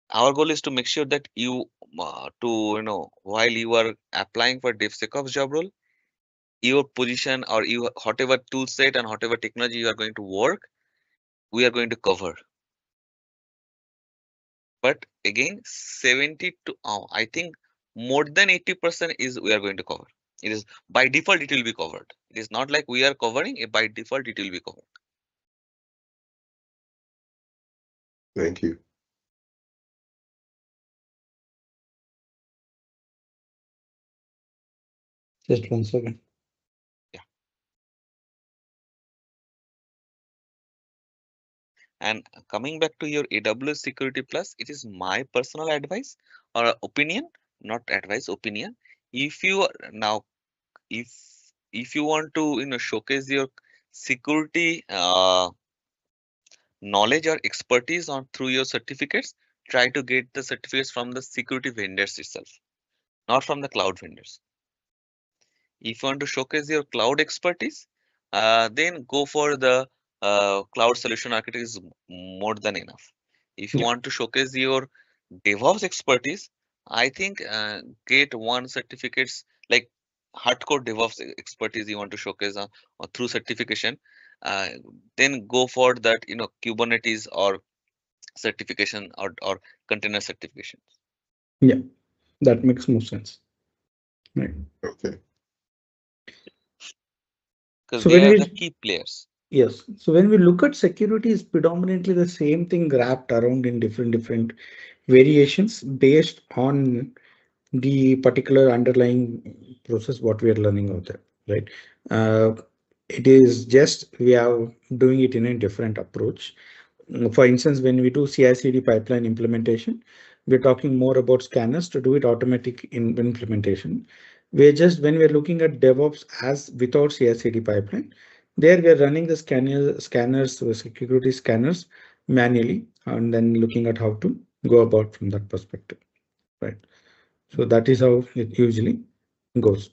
Our goal is to make sure that while you are applying for DevSecOps job role, your position or you whatever tool set and whatever technology you are going to work, we are going to cover. But again, 70 to I think more than 80% is we are going to cover. It is by default it will be covered. It is not like we are covering it, by default it will be covered. Thank you. Just 1 second. Yeah. And coming back to your AWS Security Plus, it is my personal advice or opinion, not advice, opinion. If you now, if you want to showcase your security knowledge or expertise on through your certificates, try to get the certificates from the security vendors itself, not from the cloud vendors. If you want to showcase your cloud expertise, then go for the cloud solution architect is more than enough. If you want to showcase your DevOps expertise, I think get one certificates like hardcore DevOps expertise you want to showcase or through certification, then go for that Kubernetes or certification or container certification. Yeah, that makes more sense. Right. Okay. Because they are the key players. Yes. So when we look at security, is predominantly the same thing wrapped around in different variations based on the particular underlying process what we are learning out there, right? It is just we are doing it in a different approach. For instance, when we do CI/CD pipeline implementation, we're talking more about scanners to do it automatic in implementation. We're just when we're looking at DevOps as without CI/CD pipeline, there we're running the scanners, security scanners manually, and then looking at how to go about from that perspective, right? So that is how it usually goes.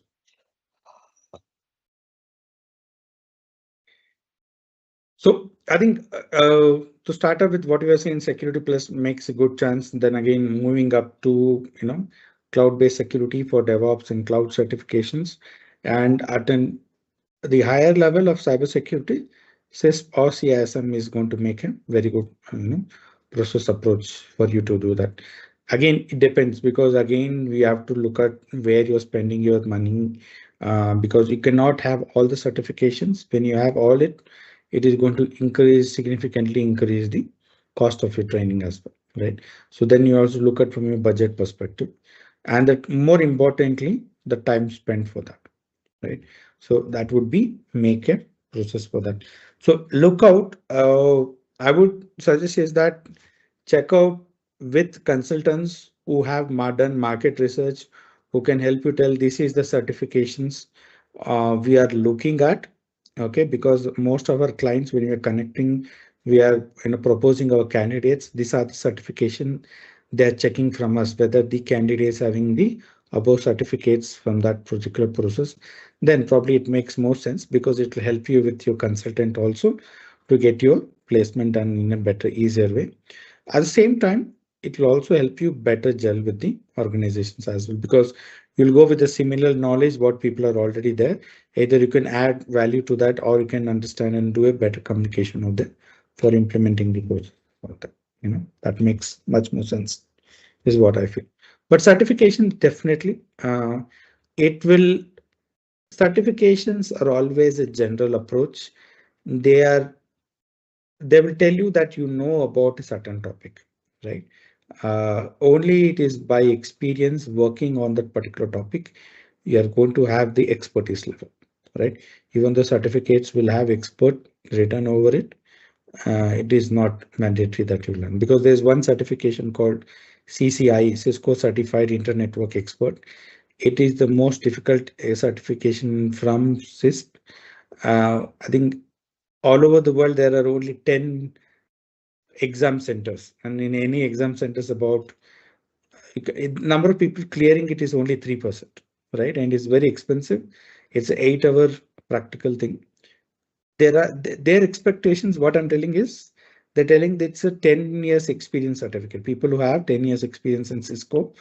So I think to start up with what you were saying, security plus makes a good chance. Then again, moving up to cloud-based security for DevOps and cloud certifications, and at the higher level of cybersecurity, CISP or CISM is going to make a very good process approach for you to do that. Again, it depends because again we have to look at where you're spending your money because you cannot have all the certifications. When you have all it is going to significantly increase the cost of your training as well, right? So then you also look at from your budget perspective, and that more importantly, the time spent for that, right? So that would be make a process for that. So look out. I would suggest is that check out with consultants who have done market research, who can help you tell this is the certifications we are looking at. Okay, because most of our clients, when we are connecting, we are proposing our candidates. These are the certification they're checking from us whether the candidates having the above certificates from that particular process. Then probably it makes more sense because it will help you with your consultant also to get your placement done in a better, easier way. At the same time, it will also help you better gel with the organizations as well because you'll go with a similar knowledge what people are already there. Either you can add value to that or you can understand and do a better communication of that for implementing the course. That makes much more sense is what I feel. But certification definitely it will certifications are always a general approach. They will tell you that about a certain topic, right? Only it is by experience working on that particular topic, you are going to have the expertise level, right? Even the certificates will have expert written over it. It is not mandatory that you learn because there's one certification called CCI, Cisco Certified Internet Network Expert. It is the most difficult certification from CISP. I think all over the world, there are only 10 exam centers, and in any exam centers, about number of people clearing it is only 3%, right? And it's very expensive. It's an 8-hour practical thing. Their expectations. What I'm telling is they're telling that it's a 10 years experience certificate. People who have 10 years experience in Cisco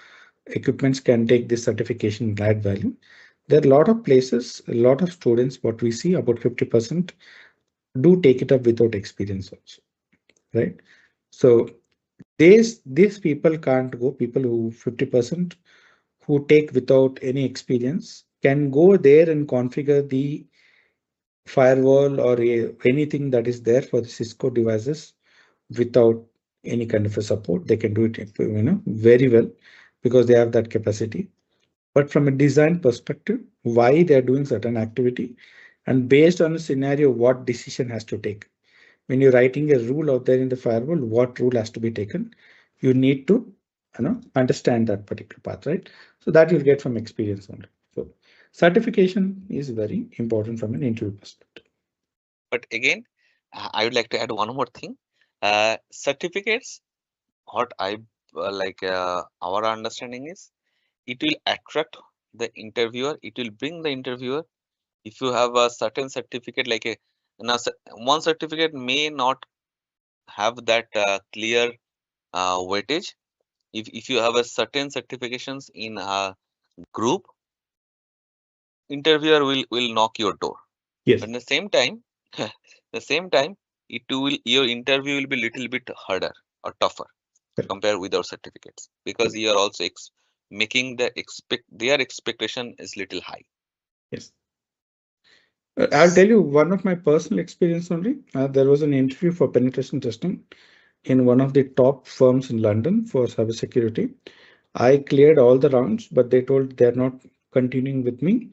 equipments can take this certification and add value. There are a lot of places, a lot of students, what we see about 50% do take it up without experience also, right? So these people can't go. People who 50% who take without any experience can go there and configure the firewall or anything that is there for the Cisco devices without any kind of a support. They can do it very well because they have that capacity. But from a design perspective, why they are doing certain activity and based on a scenario, what decision has to take. When you're writing a rule out there in the firewall, what rule has to be taken, you need to understand that particular path, right? So that you'll get from experience only. So certification is very important from an interview perspective. But again, I would like to add one more thing. Certificates, what I like our understanding is it will attract the interviewer, it will bring the interviewer. If you have a certain certificate, like one certificate may not have that clear weightage. If you have a certain certifications in a group, interviewer will knock your door. Yes. But at the same time, your interview will be little bit harder or tougher compared with our certificates because you are also making their expectation is little high. Yes. I'll tell you one of my personal experience only. There was an interview for penetration testing in one of the top firms in London for cybersecurity. I cleared all the rounds, but they told they're not continuing with me.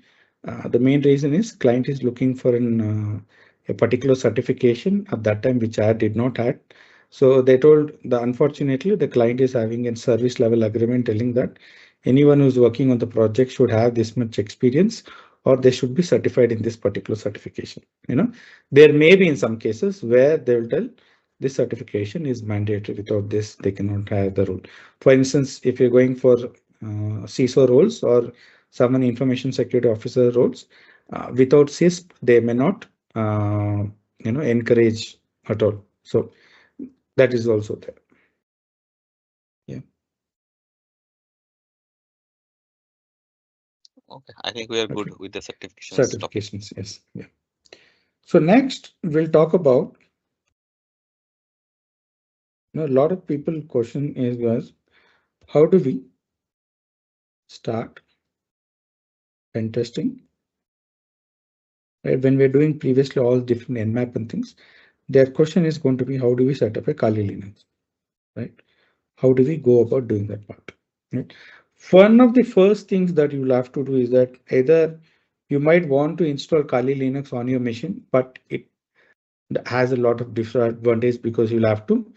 The main reason is client is looking for a particular certification at that time, which I did not have. So they told unfortunately, the client is having a service level agreement telling that anyone who's working on the project should have this much experience or they should be certified in this particular certification. There may be in some cases where they will tell this certification is mandatory. Without this, they cannot have the role. For instance, if you're going for CISO roles or someone information security officer roles, without CISP, they may not, encourage at all. So that is also there. Yeah. Okay, I think we are good Okay. with the certifications. Certifications, yes. Yeah. So next we'll talk about, a lot of people question is how do we start pen testing? Right? When we're doing previously all different Nmap and things, their question is going to be how do we set up a Kali Linux? Right? How do we go about doing that part? Right? One of the first things that you'll have to do is that either you might want to install Kali Linux on your machine, but it has a lot of disadvantages because you'll have to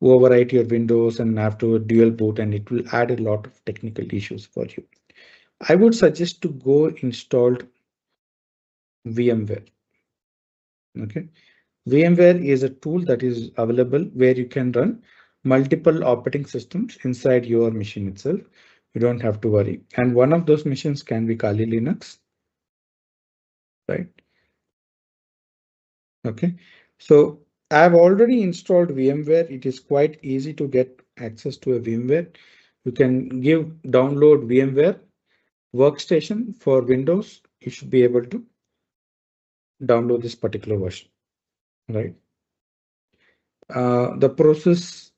overwrite your Windows and have to dual boot, and it will add a lot of technical issues for you. I would suggest to go install VMware. Okay. VMware is a tool that is available where you can run multiple operating systems inside your machine itself. You don't have to worry. And one of those machines can be Kali Linux, right? Okay. So I've already installed VMware. It is quite easy to get access to a VMware. You can download VMware workstation for Windows. You should be able to download this particular version, right? The process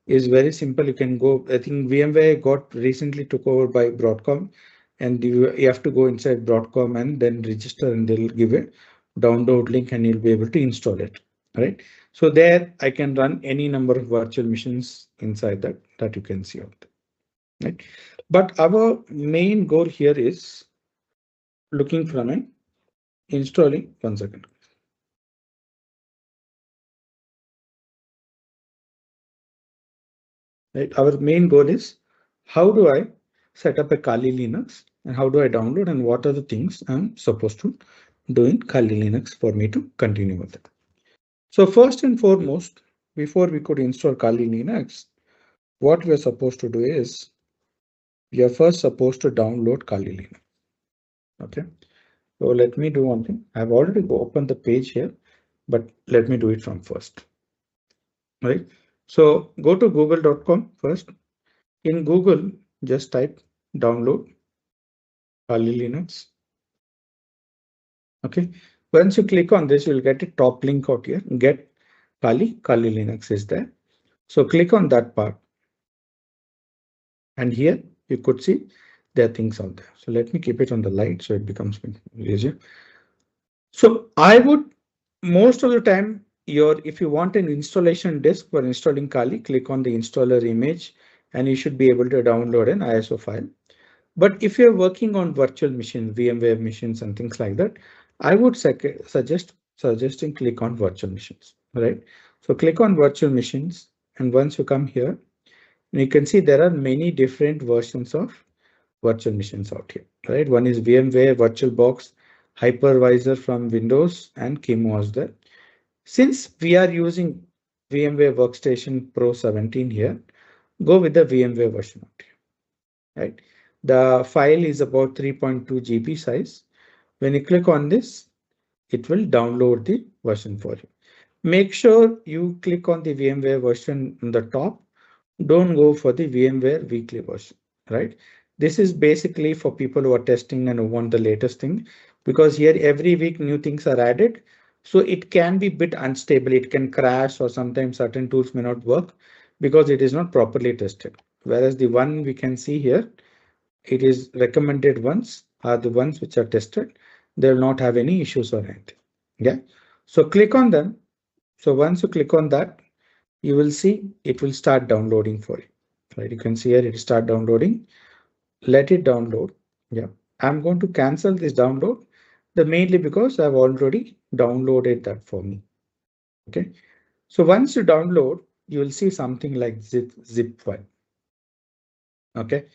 is very simple. You can go, I think VMware got recently took over by Broadcom, and you have to go inside Broadcom and then register, and they'll give a download link and you'll be able to install it, right? So there I can run any number of virtual machines inside that you can see out there, right? But our main goal here is looking from an installing, one second. Right? Our main goal is how do I set up a Kali Linux and how do I download and what are the things I'm supposed to do in Kali Linux for me to continue with it. So first and foremost, before we could install Kali Linux, what we're supposed to do is we are first supposed to download Kali Linux. Okay. So let me do one thing. I've already opened the page here, but let me do it from first. Right. So go to google.com first. In Google, just type download Kali Linux. Okay. Once you click on this, you'll get a top link out here. Get Kali Linux is there. So click on that part. And here you could see there are things out there. So let me keep it on the light so it becomes easier. So I would most of the time if you want an installation disk for installing Kali, click on the installer image and you should be able to download an ISO file. But if you're working on virtual machines, VMware machines and things like that, I would suggesting click on virtual machines, right? So click on virtual machines. And once you come here, you can see there are many different versions of virtual machines out here, right? One is VMware, VirtualBox, Hypervisor from Windows and Chemo there. Since we are using VMware Workstation Pro 17 here, go with the VMware version out here, right? The file is about 3.2 GB size. When you click on this, it will download the version for you. Make sure you click on the VMware version on the top. Don't go for the VMware weekly version, right? This is basically for people who are testing and who want the latest thing, because here every week new things are added. So it can be a bit unstable. It can crash or sometimes certain tools may not work because it is not properly tested. Whereas the one we can see here, it is recommended ones are the ones which are tested. They will not have any issues or anything. Yeah. So click on them. So once you click on that, you will see it will start downloading for you. Right. You can see here it start downloading. Let it download. Yeah. I'm going to cancel this download, mainly because I've already downloaded that for me. Okay, so once you download, you will see something like zip file. Okay,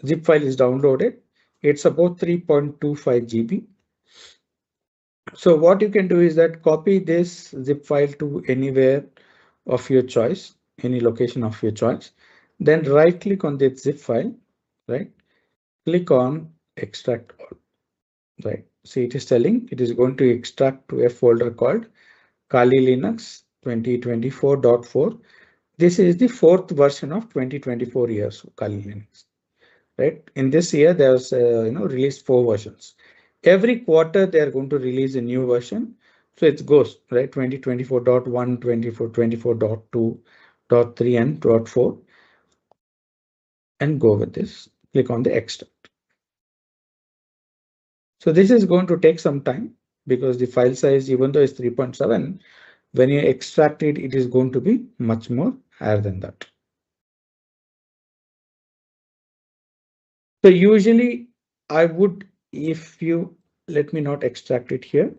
zip file is downloaded. It's about 3.25 GB. So what you can do is that copy this zip file to anywhere of your choice, any location of your choice. Then right click on the zip file, right? Click on extract all, right? See, it is telling it is going to extract to a folder called Kali Linux 2024.4. This is the 4th version of 2024 years of Kali Linux, right? In this year, there's released 4 versions. Every quarter, they are going to release a new version. So it goes, right? 2024.1, 24.2.3, and .4. And go with this. Click on the extract. So this is going to take some time because the file size, even though it's 3.7, when you extract it, it is going to be much more higher than that. So usually I would, if you let me not extract it here,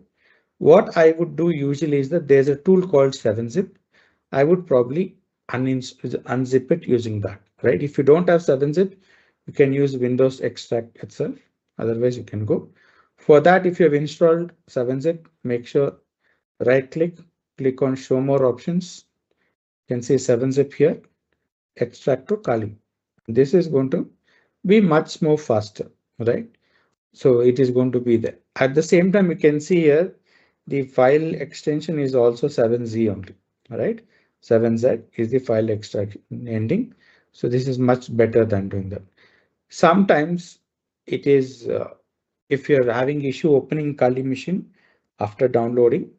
what I would do usually is that there's a tool called 7-zip. I would probably unzip it using that, right? If you don't have 7-zip, you can use Windows extract itself. Otherwise, you can go. For that, if you have installed 7-zip, make sure right click, click on show more options. You can see 7-zip here, extract to Kali. This is going to be much more faster, right? So it is going to be there. At the same time, you can see here, the file extension is also 7Z only, right? 7Z is the file extraction ending. So this is much better than doing that. Sometimes it is, if you're having issue opening Kali machine after downloading,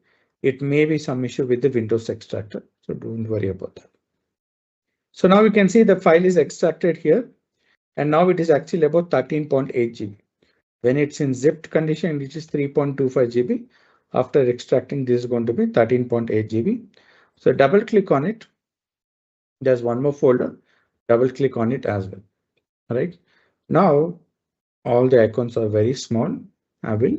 it may be some issue with the Windows extractor. So don't worry about that. So now you can see the file is extracted here. And now it is actually about 13.8 GB. When it's in zipped condition, it is 3.25 GB. After extracting, this is going to be 13.8 GB. So double click on it. There's one more folder. Double click on it as well. All right. Now, all the icons are very small. I will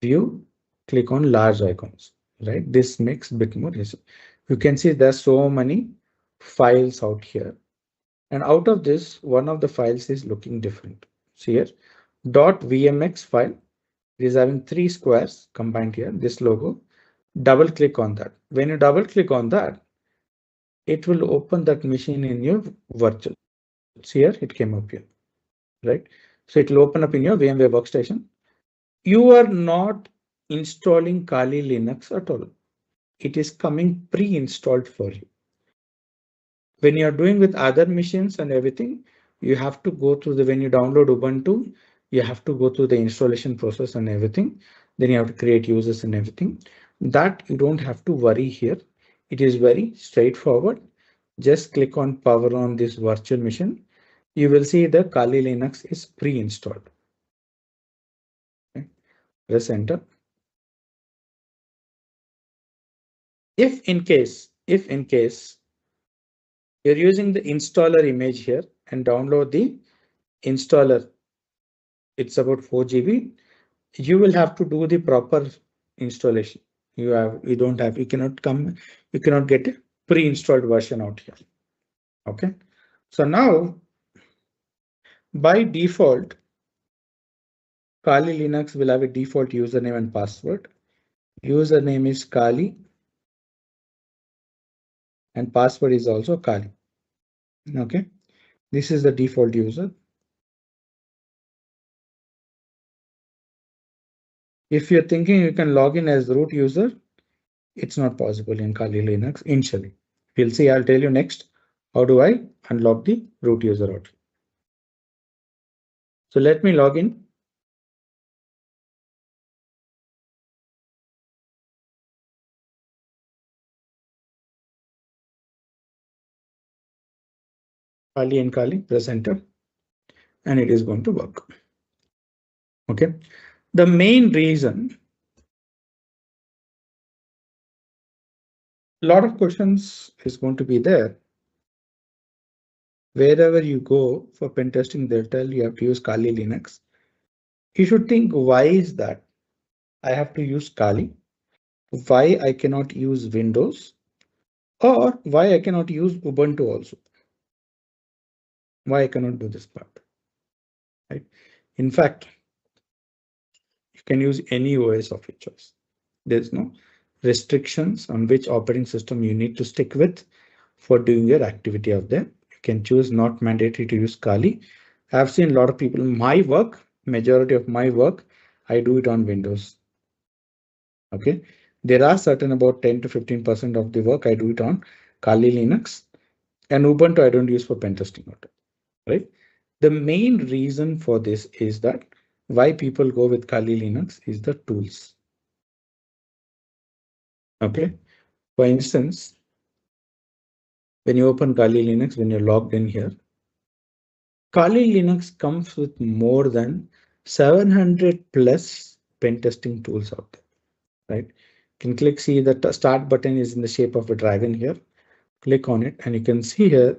view, click on large icons. Right. This makes a bit more easy. You can see there's so many files out here. And out of this, one of the files is looking different. See here, .vmx file is having 3 squares combined here, this logo. Double click on that. When you double click on that, it will open that machine in your virtual. See here, it came up here, right? So it will open up in your VMware workstation. You are not installing Kali Linux at all. It is coming pre-installed for you. When you are doing with other machines and everything, you have to go through when you download Ubuntu, you have to go through the installation process and everything. Then you have to create users and everything. That you don't have to worry here. It is very straightforward. Just click on power on this virtual machine. You will see the Kali Linux is pre-installed. Okay. Press enter. If in case you're using the installer image here and download the installer, it's about 4 GB. You will have to do the proper installation. You cannot get a pre-installed version out here. Okay. So now by default, Kali Linux will have a default username and password. Username is Kali and password is also Kali. Okay. This is the default user. If you're thinking you can log in as root user, it's not possible in Kali Linux initially. We'll see. I'll tell you next. How do I unlock the root user out? So let me log in. Kali and Kali, press enter, and it is going to work. Okay. The main reason, a lot of questions is going to be there. Wherever you go for pen testing, they'll tell you have to use Kali Linux. You should think, why is that I have to use Kali? Why I cannot use Windows? Or why I cannot use Ubuntu also? Why I cannot do this part? Right? In fact, you can use any OS of your choice. There's no restrictions on which operating system you need to stick with for doing your activity out there. You can choose not mandatory to use Kali. I've seen a lot of people, my work, majority of my work, I do it on Windows. Okay. There are certain about 10 to 15% of the work I do it on Kali Linux, and Ubuntu I don't use for pen testing. Right. The main reason for this is that why people go with Kali Linux is the tools. Okay. For instance, when you open Kali Linux, when you're logged in here, Kali Linux comes with more than 700 plus pen testing tools out there, right? You can click, see that the start button is in the shape of a dragon here. Click on it and you can see here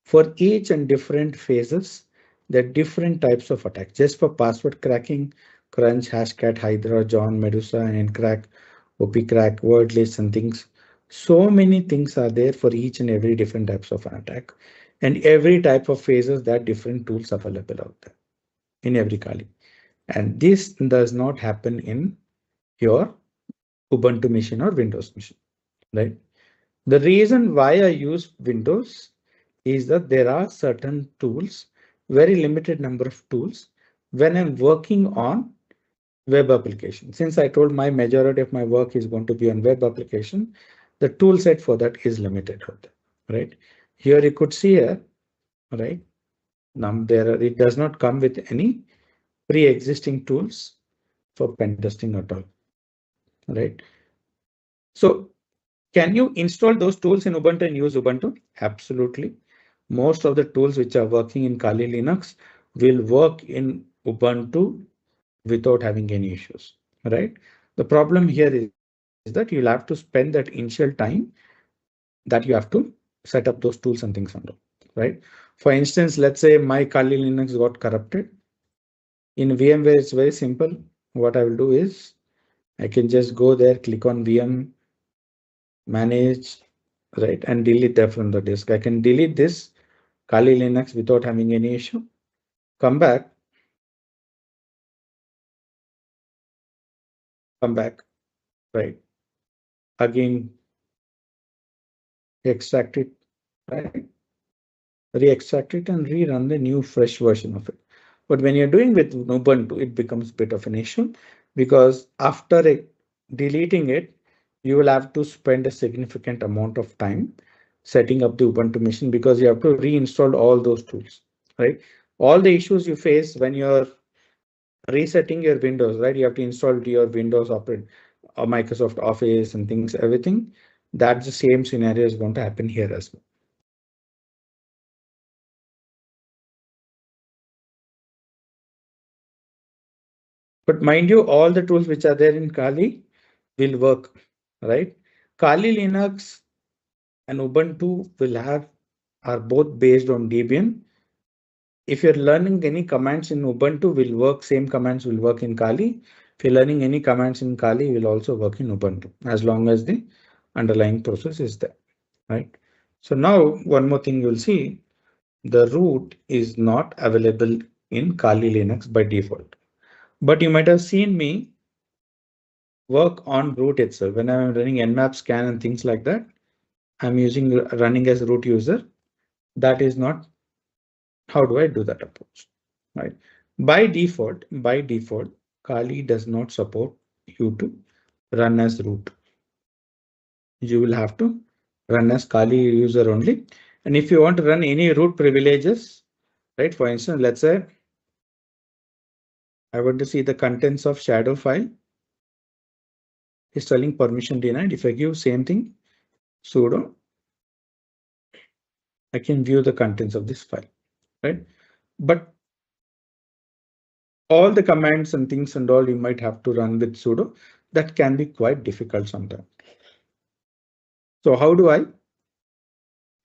for each and different phases, there are different types of attacks. Just for password cracking, Crunch, Hashcat, Hydra, John, Medusa, and Crack, OP-Crack, word lists and things. So many things are there for each and every different types of an attack. And every type of phases, there are different tools available out there in every Kali. And this does not happen in your Ubuntu machine or Windows machine, right? The reason why I use Windows is that there are certain tools, very limited number of tools, when I'm working on web application. Since I told my majority of my work is going to be on web application, the tool set for that is limited, right? Here you could see here, right? Now it does not come with any pre-existing tools for pen testing at all, right? So can you install those tools in Ubuntu and use Ubuntu? Absolutely. Most of the tools which are working in Kali Linux will work in Ubuntu without having any issues, right? The problem here is that you'll have to spend that initial time that you have to set up those tools and things on them, right? For instance, let's say my Kali Linux got corrupted. In VMware, it's very simple. What I will do is I can just go there, click on VM, manage, right, and delete that from the disk. I can delete this Kali Linux without having any issue. Come back, right? Again, extract it, right? Re-extract it and rerun the new fresh version of it. But when you're doing with Ubuntu, it becomes a bit of an issue because after deleting it, you will have to spend a significant amount of time setting up the Ubuntu machine because you have to reinstall all those tools, right? All the issues you face when you're resetting your Windows, right? You have to install your Windows operate or Microsoft Office and things, everything. That's the same scenario is going to happen here as well. But mind you, all the tools which are there in Kali will work, right? Kali Linux and Ubuntu are both based on Debian. If you're learning any commands in Ubuntu will work, same commands will work in Kali. If you're learning any commands in Kali, will also work in Ubuntu as long as the underlying process is there, right? So now one more thing you'll see, the root is not available in Kali Linux by default. But you might have seen me work on root itself. When I'm running nmap scan and things like that, I'm running as root user. That is not how do I do that approach, right? By default, Kali does not support you to run as root. You will have to run as Kali user only. And if you want to run any root privileges, right? For instance, let's say I want to see the contents of shadow file. It's telling permission denied. If I give same thing, sudo, I can view the contents of this file, right? But all the commands and things and all you might have to run with sudo. That can be quite difficult sometimes. So how do I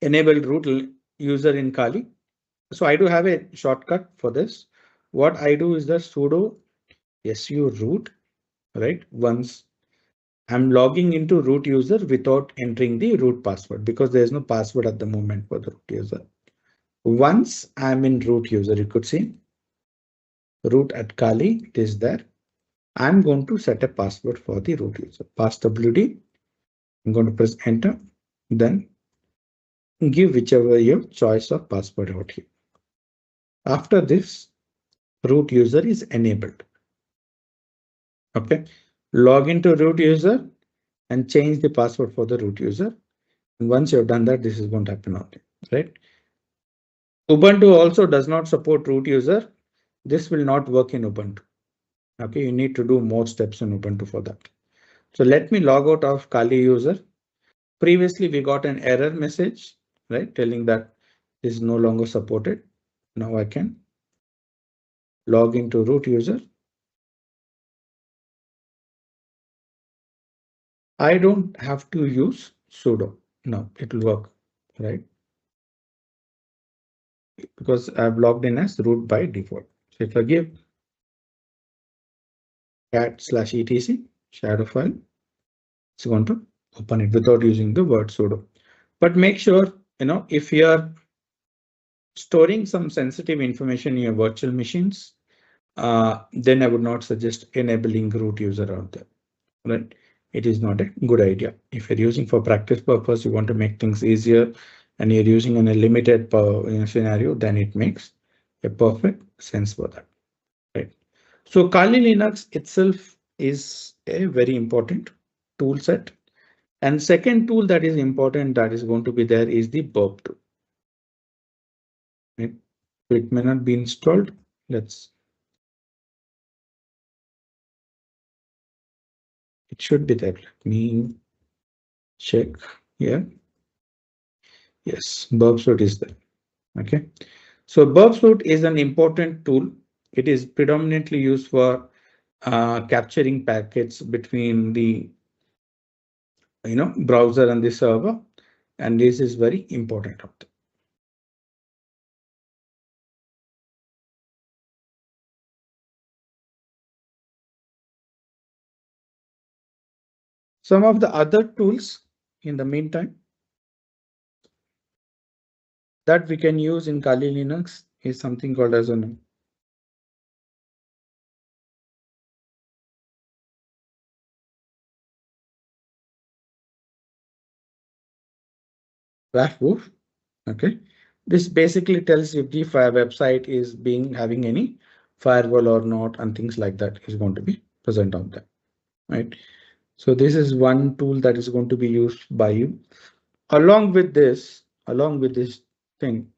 enable root user in Kali? So I do have a shortcut for this. What I do is the sudo su root, right? Once I'm logging into root user without entering the root password because there is no password at the moment for the root user. Once I'm in root user, you could see root at Kali, it is there. I'm going to set a password for the root user. Passwd. I'm going to press enter, then give whichever your choice of password out here. After this, root user is enabled. Okay, log into root user and change the password for the root user. And once you've done that, this is going to happen only, right? Ubuntu also does not support root user. This will not work in Ubuntu. Okay, you need to do more steps in Ubuntu for that. So let me log out of Kali user. Previously, we got an error message, right, telling that this is no longer supported. Now I can log into root user. I don't have to use sudo. No, it will work, right? Because I've logged in as root by default. So if I give cat/etc shadow file, it's going to open it without using the word sudo. But make sure, if you are storing some sensitive information in your virtual machines, then I would not suggest enabling root user out there, right? It is not a good idea. If you're using for practice purpose, you want to make things easier and you're using in a limited scenario, then it makes a perfect sense for that, right? So Kali Linux itself is a very important tool set. And second tool that is important that is going to be there is the burp tool. Right? It may not be installed. It should be there. Let me check here. Yes, burp suite is there. Okay. So burp suite is an important tool. It is predominantly used for capturing packets between the browser and the server, and this is very important. Some of the other tools in the meantime that we can use in Kali Linux is something called as a WAF. Okay, this basically tells if the website is having any firewall or not, and things like that is going to be present on there, right? So this is one tool that is going to be used by you. Along with this thing,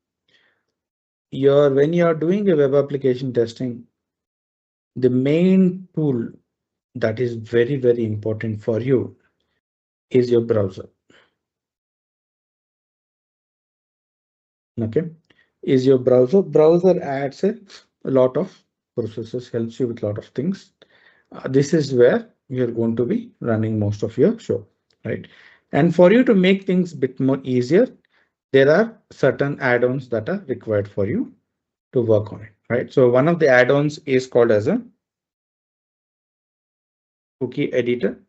when you're doing a web application testing, the main tool that is very, very important for you is your browser. Okay, is your browser. Browser adds a lot of processes, helps you with a lot of things. This is where you're going to be running most of your show, right? And for you to make things a bit more easier, there are certain add-ons that are required for you to work on it, right? So one of the add-ons is called as a cookie editor.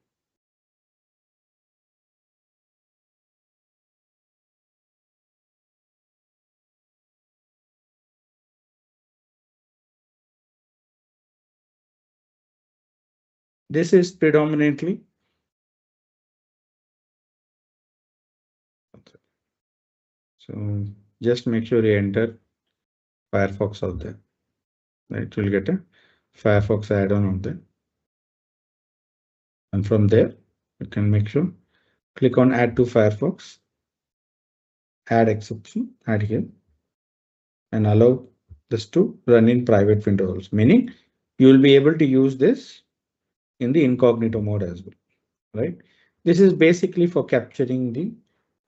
This is predominantly so just make sure you enter Firefox out there, right? You'll get a Firefox add-on out there. And from there, you can make sure click on add to Firefox, add exception, add here, and allow this to run in private windows, meaning you will be able to use this in the incognito mode as well, right? This is basically for capturing the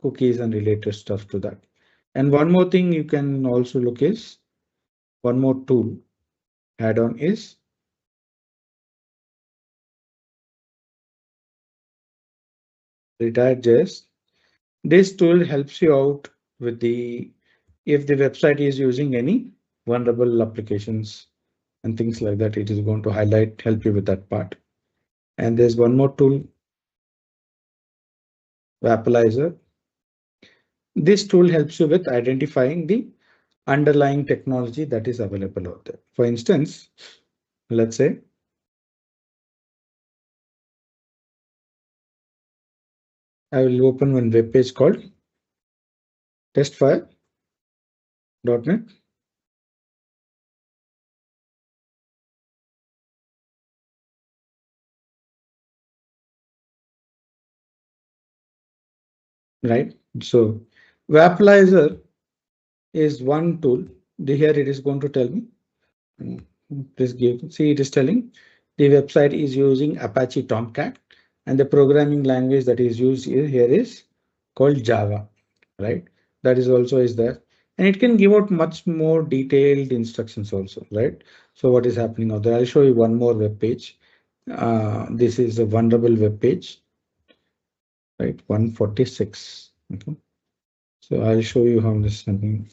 cookies and related stuff to that. And one more thing you can also look is one more tool add-on is Retire.js. This tool helps you out with if the website is using any vulnerable applications and things like that. It is going to help you with that part. And there's one more tool, Vapalizer. This tool helps you with identifying the underlying technology that is available out there. For instance, let's say I will open one web page called testfire.net. Right. So Vapalizer is one tool. Here it is going to tell me. Please see, it is telling the website is using Apache Tomcat, and the programming language that is used here is called Java, right? That is also is there, and it can give out much more detailed instructions also, right? So what is happening out there? I'll show you one more web page. This is a vulnerable web page, right? 146. Okay. So I'll show you how this is happening.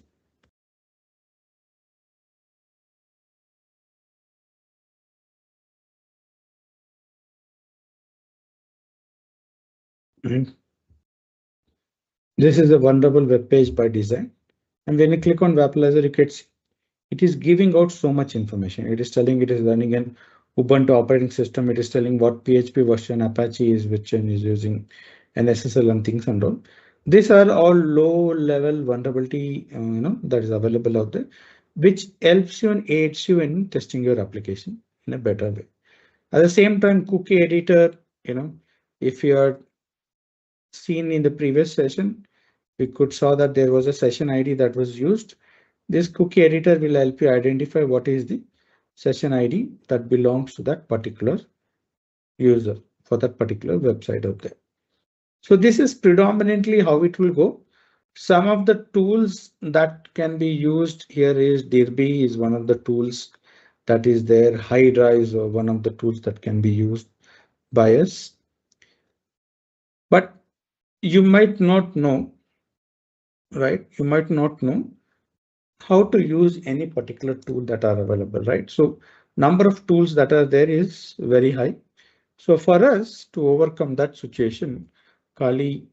Right. This is a vulnerable web page by design. And when you click on Vapalizer, it is giving out so much information. It is telling it is running an Ubuntu operating system. It is telling what PHP version Apache is, which one is using, and SSL and things and all. These are all low level vulnerability, that is available out there, which helps you and aids you in testing your application in a better way. At the same time, cookie editor, if you are seen in the previous session, we could saw that there was a session ID that was used. This cookie editor will help you identify what is the session ID that belongs to that particular user for that particular website out there. So this is predominantly how it will go. Some of the tools that can be used here is Dirby is one of the tools that is there. Hydra is one of the tools that can be used by us. But you might not know, right? You might not know how to use any particular tool that are available, right? So number of tools that are there is very high. So for us to overcome that situation, Kali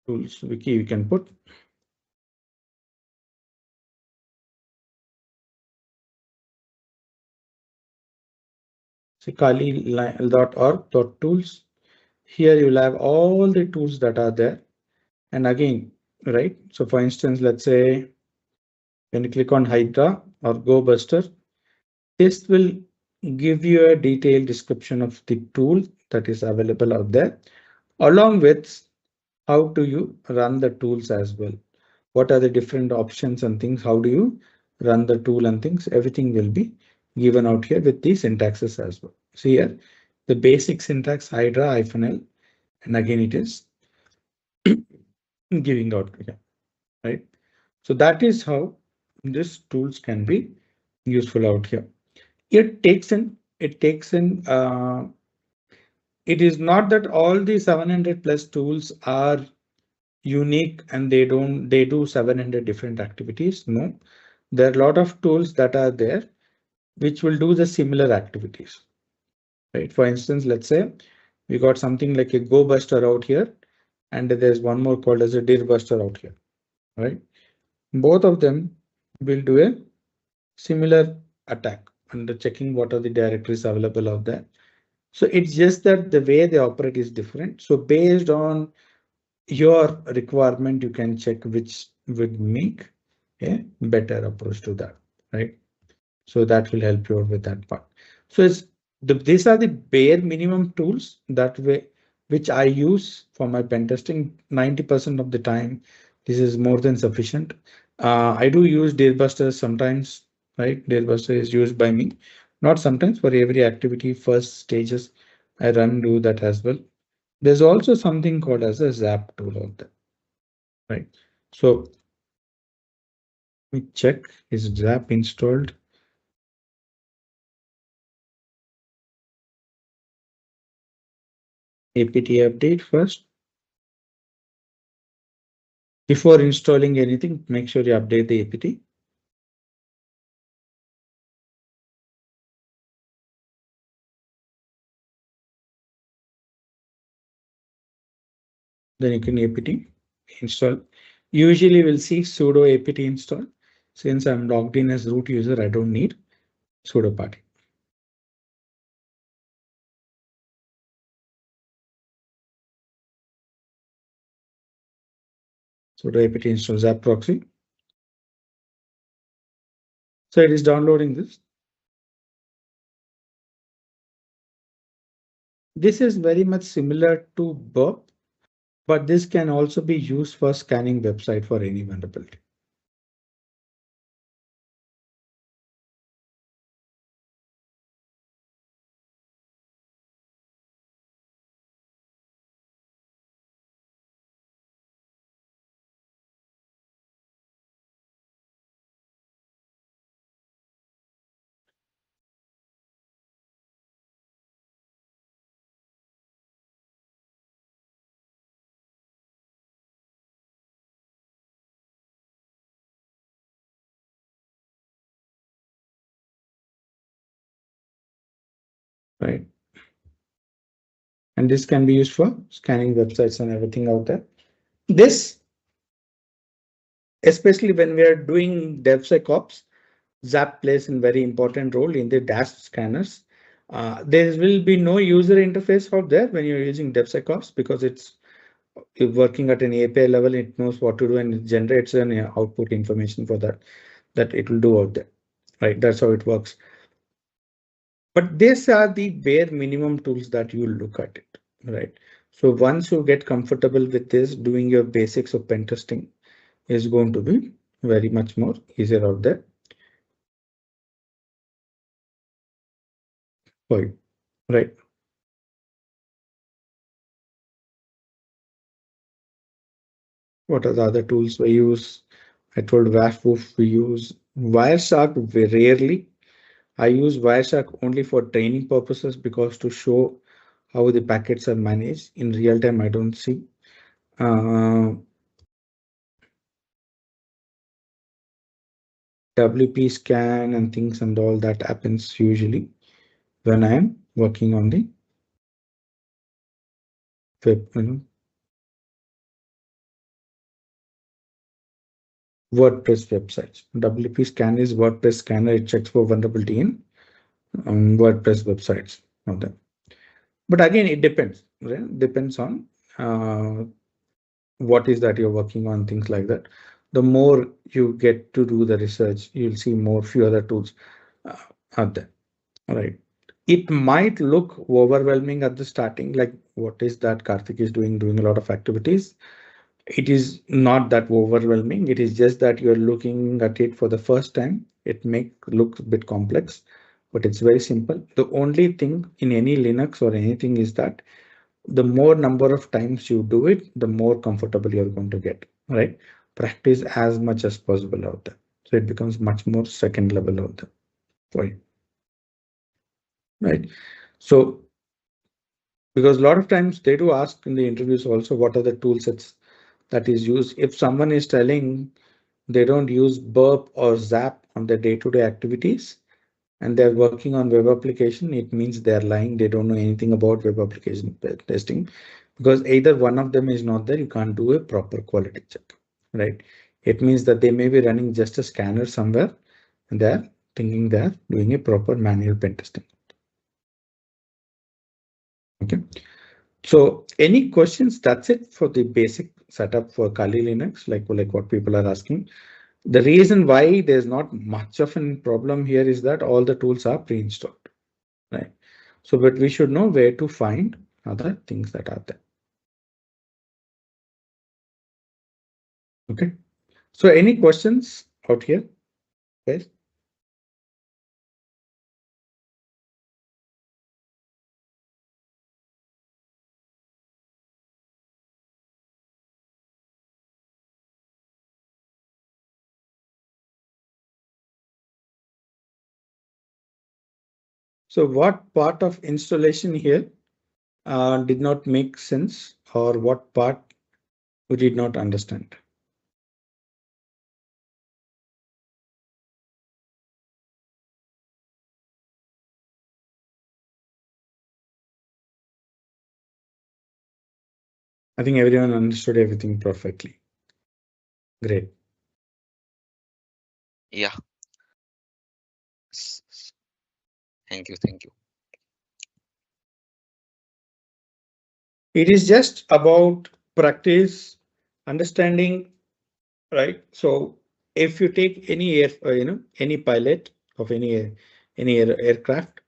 tools wiki we can put. So kali.org.tools. Here you'll have all the tools that are there. And again, right? So for instance, let's say when you click on Hydra or GoBuster, this will give you a detailed description of the tool that is available out there, along with how do you run the tools as well. What are the different options and things? How do you run the tool and things? Everything will be given out here with the syntaxes as well. So here, the basic syntax Hydra -L, and again it is giving out here, right? So that is how these tools can be useful out here. It takes in. It is not that all the 700 plus tools are unique and they do 700 different activities. No, there are a lot of tools that are there which will do the similar activities, right? For instance, let's say we got something like a GoBuster out here, and there's one more called as a DirBuster out here, right? Both of them will do a similar attack under checking what are the directories available out there. So it's just that the way they operate is different. So based on your requirement, you can check which would make a better approach to that, right? So that will help you out with that part. So these are the bare minimum tools that way which I use for my pen testing. 90% of the time, this is more than sufficient. I do use DirBuster sometimes, right? DirBuster is used by me, not sometimes, for every activity. First stages, I do that as well. There's also something called as a Zap tool out there, right? So let me check, is Zap installed? apt update first. Before installing anything, make sure you update the apt. then you can apt install. Usually we'll see sudo apt install. Since I'm logged in as root user, I don't need sudo party. Sudo apt install zap proxy. So it is downloading this. This is very much similar to burp, but this can also be used for scanning website for any vulnerability. Right. And this can be used for scanning websites and everything out there. This, especially when we are doing DevSecOps, Zap plays a very important role in the dash scanners. There will be no user interface out there when you're using DevSecOps because it's working at an API level. It knows what to do and it generates an output information for that it will do out there. Right, that's how it works. But these are the bare minimum tools that you look at it, right? So once you get comfortable with this, doing your basics of pen testing is going to be very much more easier out there for you, right? What are the other tools we use? I told Washproof we use Wireshark very rarely. I use Wireshark only for training purposes because to show how the packets are managed in real time, I don't see. WP scan and things and all that happens usually when I am working on the web, WordPress websites. WP scan is WordPress scanner. It checks for vulnerability in WordPress websites. Okay. But again, it depends. Right? Depends on what is that you're working on, things like that. The more you get to do the research, you'll see few other tools out there. Right. It might look overwhelming at the starting, like what is that Karthik is doing a lot of activities. It is not that overwhelming. It is just that you're looking at it for the first time. It may look a bit complex, but it's very simple. The only thing in any Linux or anything is that the more number of times you do it, the more comfortable you're going to get, right? Practice as much as possible out there. So it becomes much more second level out there for you, right? So because a lot of times they do ask in the interviews also, what are the tool sets that is used? If someone is telling they don't use burp or zap on their day-to-day activities and they're working on web application, it means they're lying. They don't know anything about web application testing because either one of them is not there. You can't do a proper quality check, right? It means that they may be running just a scanner somewhere and they're thinking they're doing a proper manual pen testing. Okay. So any questions? That's it for the basic setup for Kali Linux, like what people are asking. The reason why there's not much of a problem here is that all the tools are pre-installed, right? So, but we should know where to find other things that are there. Okay. So any questions out here, guys? So what part of installation here did not make sense, or what part we did not understand? I think everyone understood everything perfectly. Great. Yeah. Thank you. Thank you. It is just about practice, understanding, right? So if you take any any pilot of any aircraft,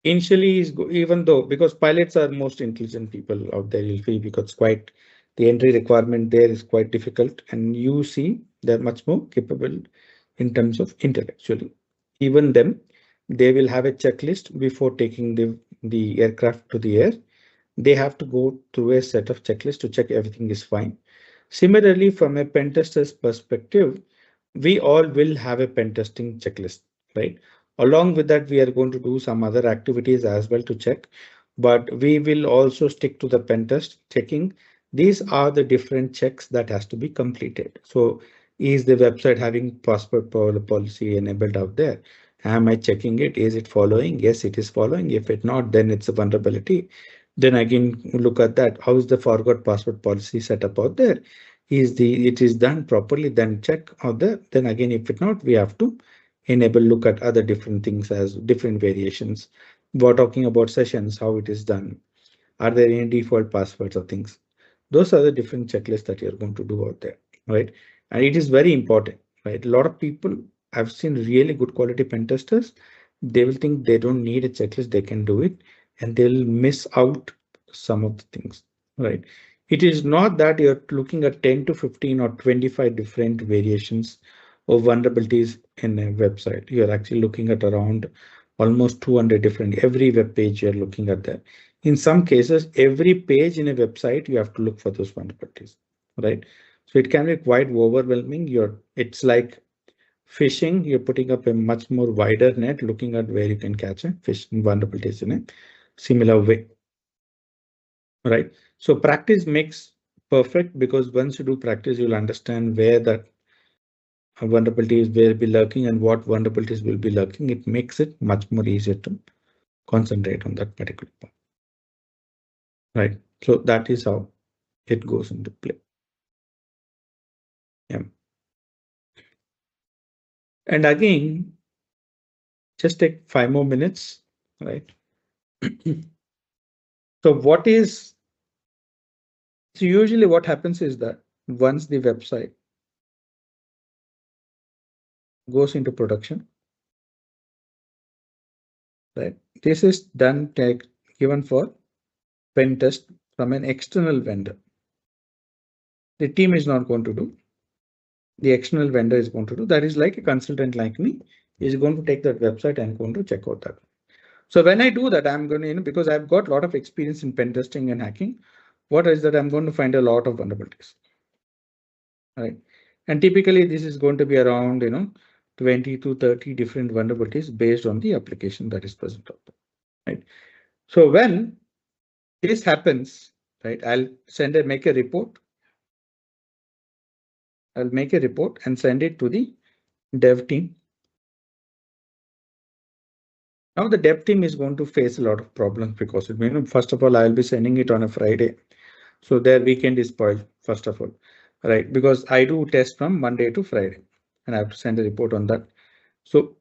initially is even though because pilots are most intelligent people out there, you'll feel because quite the entry requirement there is quite difficult, and you see they're much more capable in terms of intellectually. Even them, they will have a checklist before taking the aircraft to the air. They have to go through a set of checklists to check everything is fine. Similarly, from a pen tester's perspective, we all will have a pen testing checklist, right? Along with that, we are going to do some other activities as well to check, but we will also stick to the pen test checking. These are the different checks that has to be completed. So is the website having password policy enabled out there? Am I checking it? Is it following? Yes, it is following. If it not, then it's a vulnerability. Then again, look at that. How is the forgot password policy set up out there? It is done properly? Then check out there. Then again, if it not, we have to enable, look at other different things as different variations. We're talking about sessions, how it is done. Are there any default passwords or things? Those are the different checklists that you're going to do out there, right? And it is very important, right? A lot of people I've seen really good quality pen testers. They will think they don't need a checklist, they can do it, and they'll miss out some of the things, right? It is not that you're looking at 10 to 15 or 25 different variations of vulnerabilities in a website. You're actually looking at around almost 200 different, every web page you're looking at that. In some cases, every page in a website, you have to look for those vulnerabilities, right? So it can be quite overwhelming. It's like fishing. You're putting up a much more wider net, looking at where you can catch a fish vulnerabilities in a similar way, right? So practice makes perfect, because once you do practice, you'll understand where that vulnerabilities will be lurking and what vulnerabilities will be lurking. It makes it much more easier to concentrate on that particular part, right? So that is how it goes into play. Yeah. And again, just take 5 more minutes, right? So usually what happens is that once the website goes into production, right? This is done given for pen test from an external vendor. The team is not going to do. The external vendor is going to do. That is like a consultant like me is going to take that website and going to check out that. So when I do that, I'm going to, because I've got a lot of experience in pen testing and hacking, what is that I'm going to find a lot of vulnerabilities, right? And typically this is going to be around, 20 to 30 different vulnerabilities based on the application that is present out there, right? So when this happens, right, I'll make a report. I'll make a report and send it to the dev team. Now the dev team is going to face a lot of problems because, first of all, I'll be sending it on a Friday. So their weekend is spoiled, first of all, right? Because I do test from Monday to Friday and I have to send a report on that. So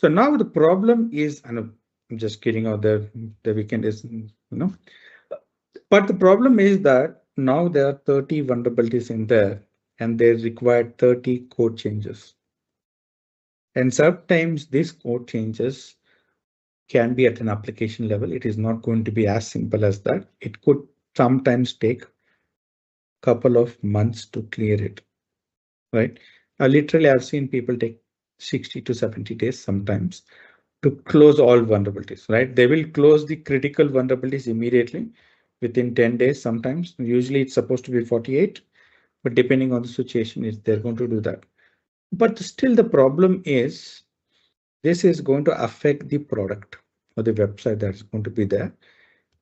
now the problem is, and I'm just kidding out there, the weekend is, but the problem is that now there are 30 vulnerabilities in there and they require 30 code changes. And sometimes these code changes can be at an application level. It is not going to be as simple as that. It could sometimes take a couple of months to clear it, right? Literally, I've seen people take 60 to 70 days sometimes to close all vulnerabilities, right? They will close the critical vulnerabilities immediately within 10 days sometimes. Usually it's supposed to be 48, but depending on the situation, they're going to do that. But still the problem is this is going to affect the product or the website that's going to be there.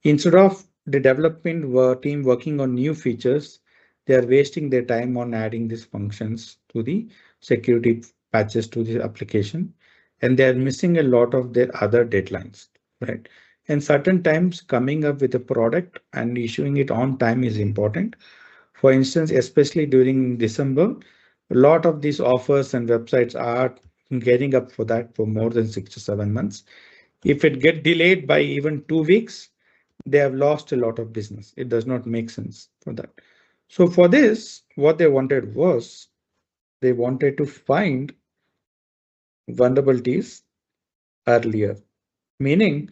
Instead of the development team working on new features, they are wasting their time on adding these functions to the security patches to the application, and they are missing a lot of their other deadlines, right? And certain times coming up with a product and issuing it on time is important. For instance, especially during December, a lot of these offers and websites are getting up for that for more than 6 to 7 months. If it get delayed by even 2 weeks, they have lost a lot of business. It does not make sense for that. So for this, what they wanted was they wanted to find vulnerabilities earlier, meaning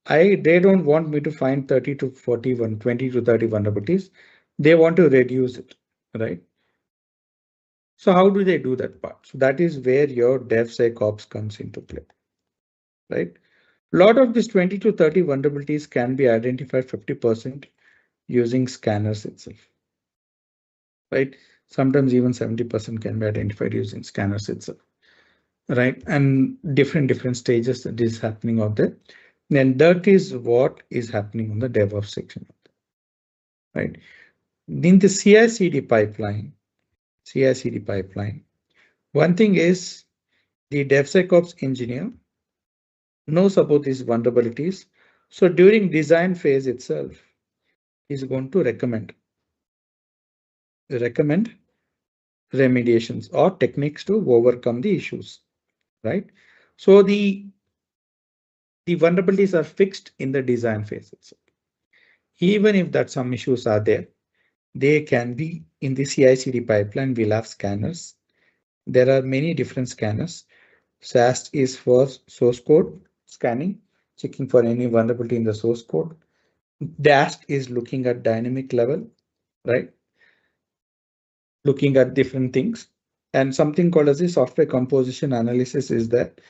they don't want me to find 30 to 41, 20 to 30 vulnerabilities. They want to reduce it, right? So how do they do that part? So that is where your DevSecOps comes into play, right? A lot of these 20 to 30 vulnerabilities can be identified 50% using scanners itself, right? Sometimes even 70% can be identified using scanners itself, right? And different stages that is happening out there. Then that is what is happening on the DevOps section, right? In the CI/CD pipeline, one thing is the DevSecOps engineer knows about these vulnerabilities. So during design phase itself, he's going to recommend remediations or techniques to overcome the issues, right? So the vulnerabilities are fixed in the design phase itself. Even if that some issues are there, they can be in the CI/CD pipeline. We'll have scanners. There are many different scanners. SAST is for source code scanning, checking for any vulnerability in the source code. DAST is looking at dynamic level, right? Looking at different things. And something called as the software composition analysis is that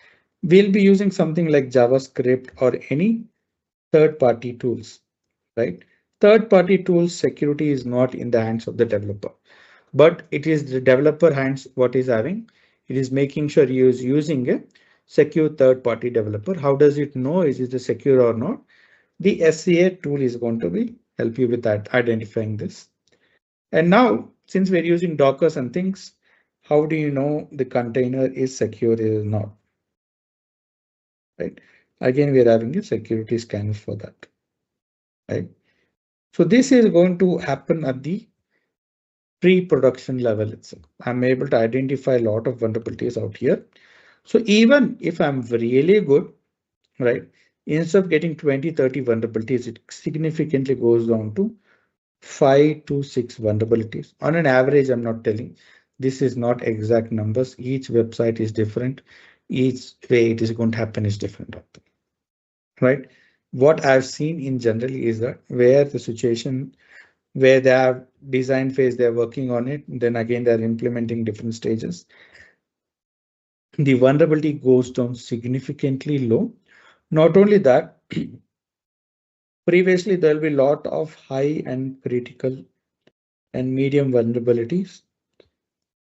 we'll be using something like JavaScript or any third-party tools, right? Third-party tools security is not in the hands of the developer, but it is the developer hands what is having. It is making sure he is using a secure third-party developer. How does it know is it secure or not? The SCA tool is going to be help you with that, identifying this. And now, since we're using Dockers and things, how do you know the container is secure or not? Right? Again, we're having a security scanner for that. Right? So this is going to happen at the pre-production level itself. I'm able to identify a lot of vulnerabilities out here. So even if I'm really good, right, instead of getting 20, 30 vulnerabilities, it significantly goes down to 5 to 6 vulnerabilities. On an average, I'm not telling. This is not exact numbers. Each website is different. Each way it is going to happen is different. Right? What I've seen in general is that where the situation where they have design phase, they're working on it. Then again, they're implementing different stages. The vulnerability goes down significantly low. Not only that, previously there will be a lot of high and critical and medium vulnerabilities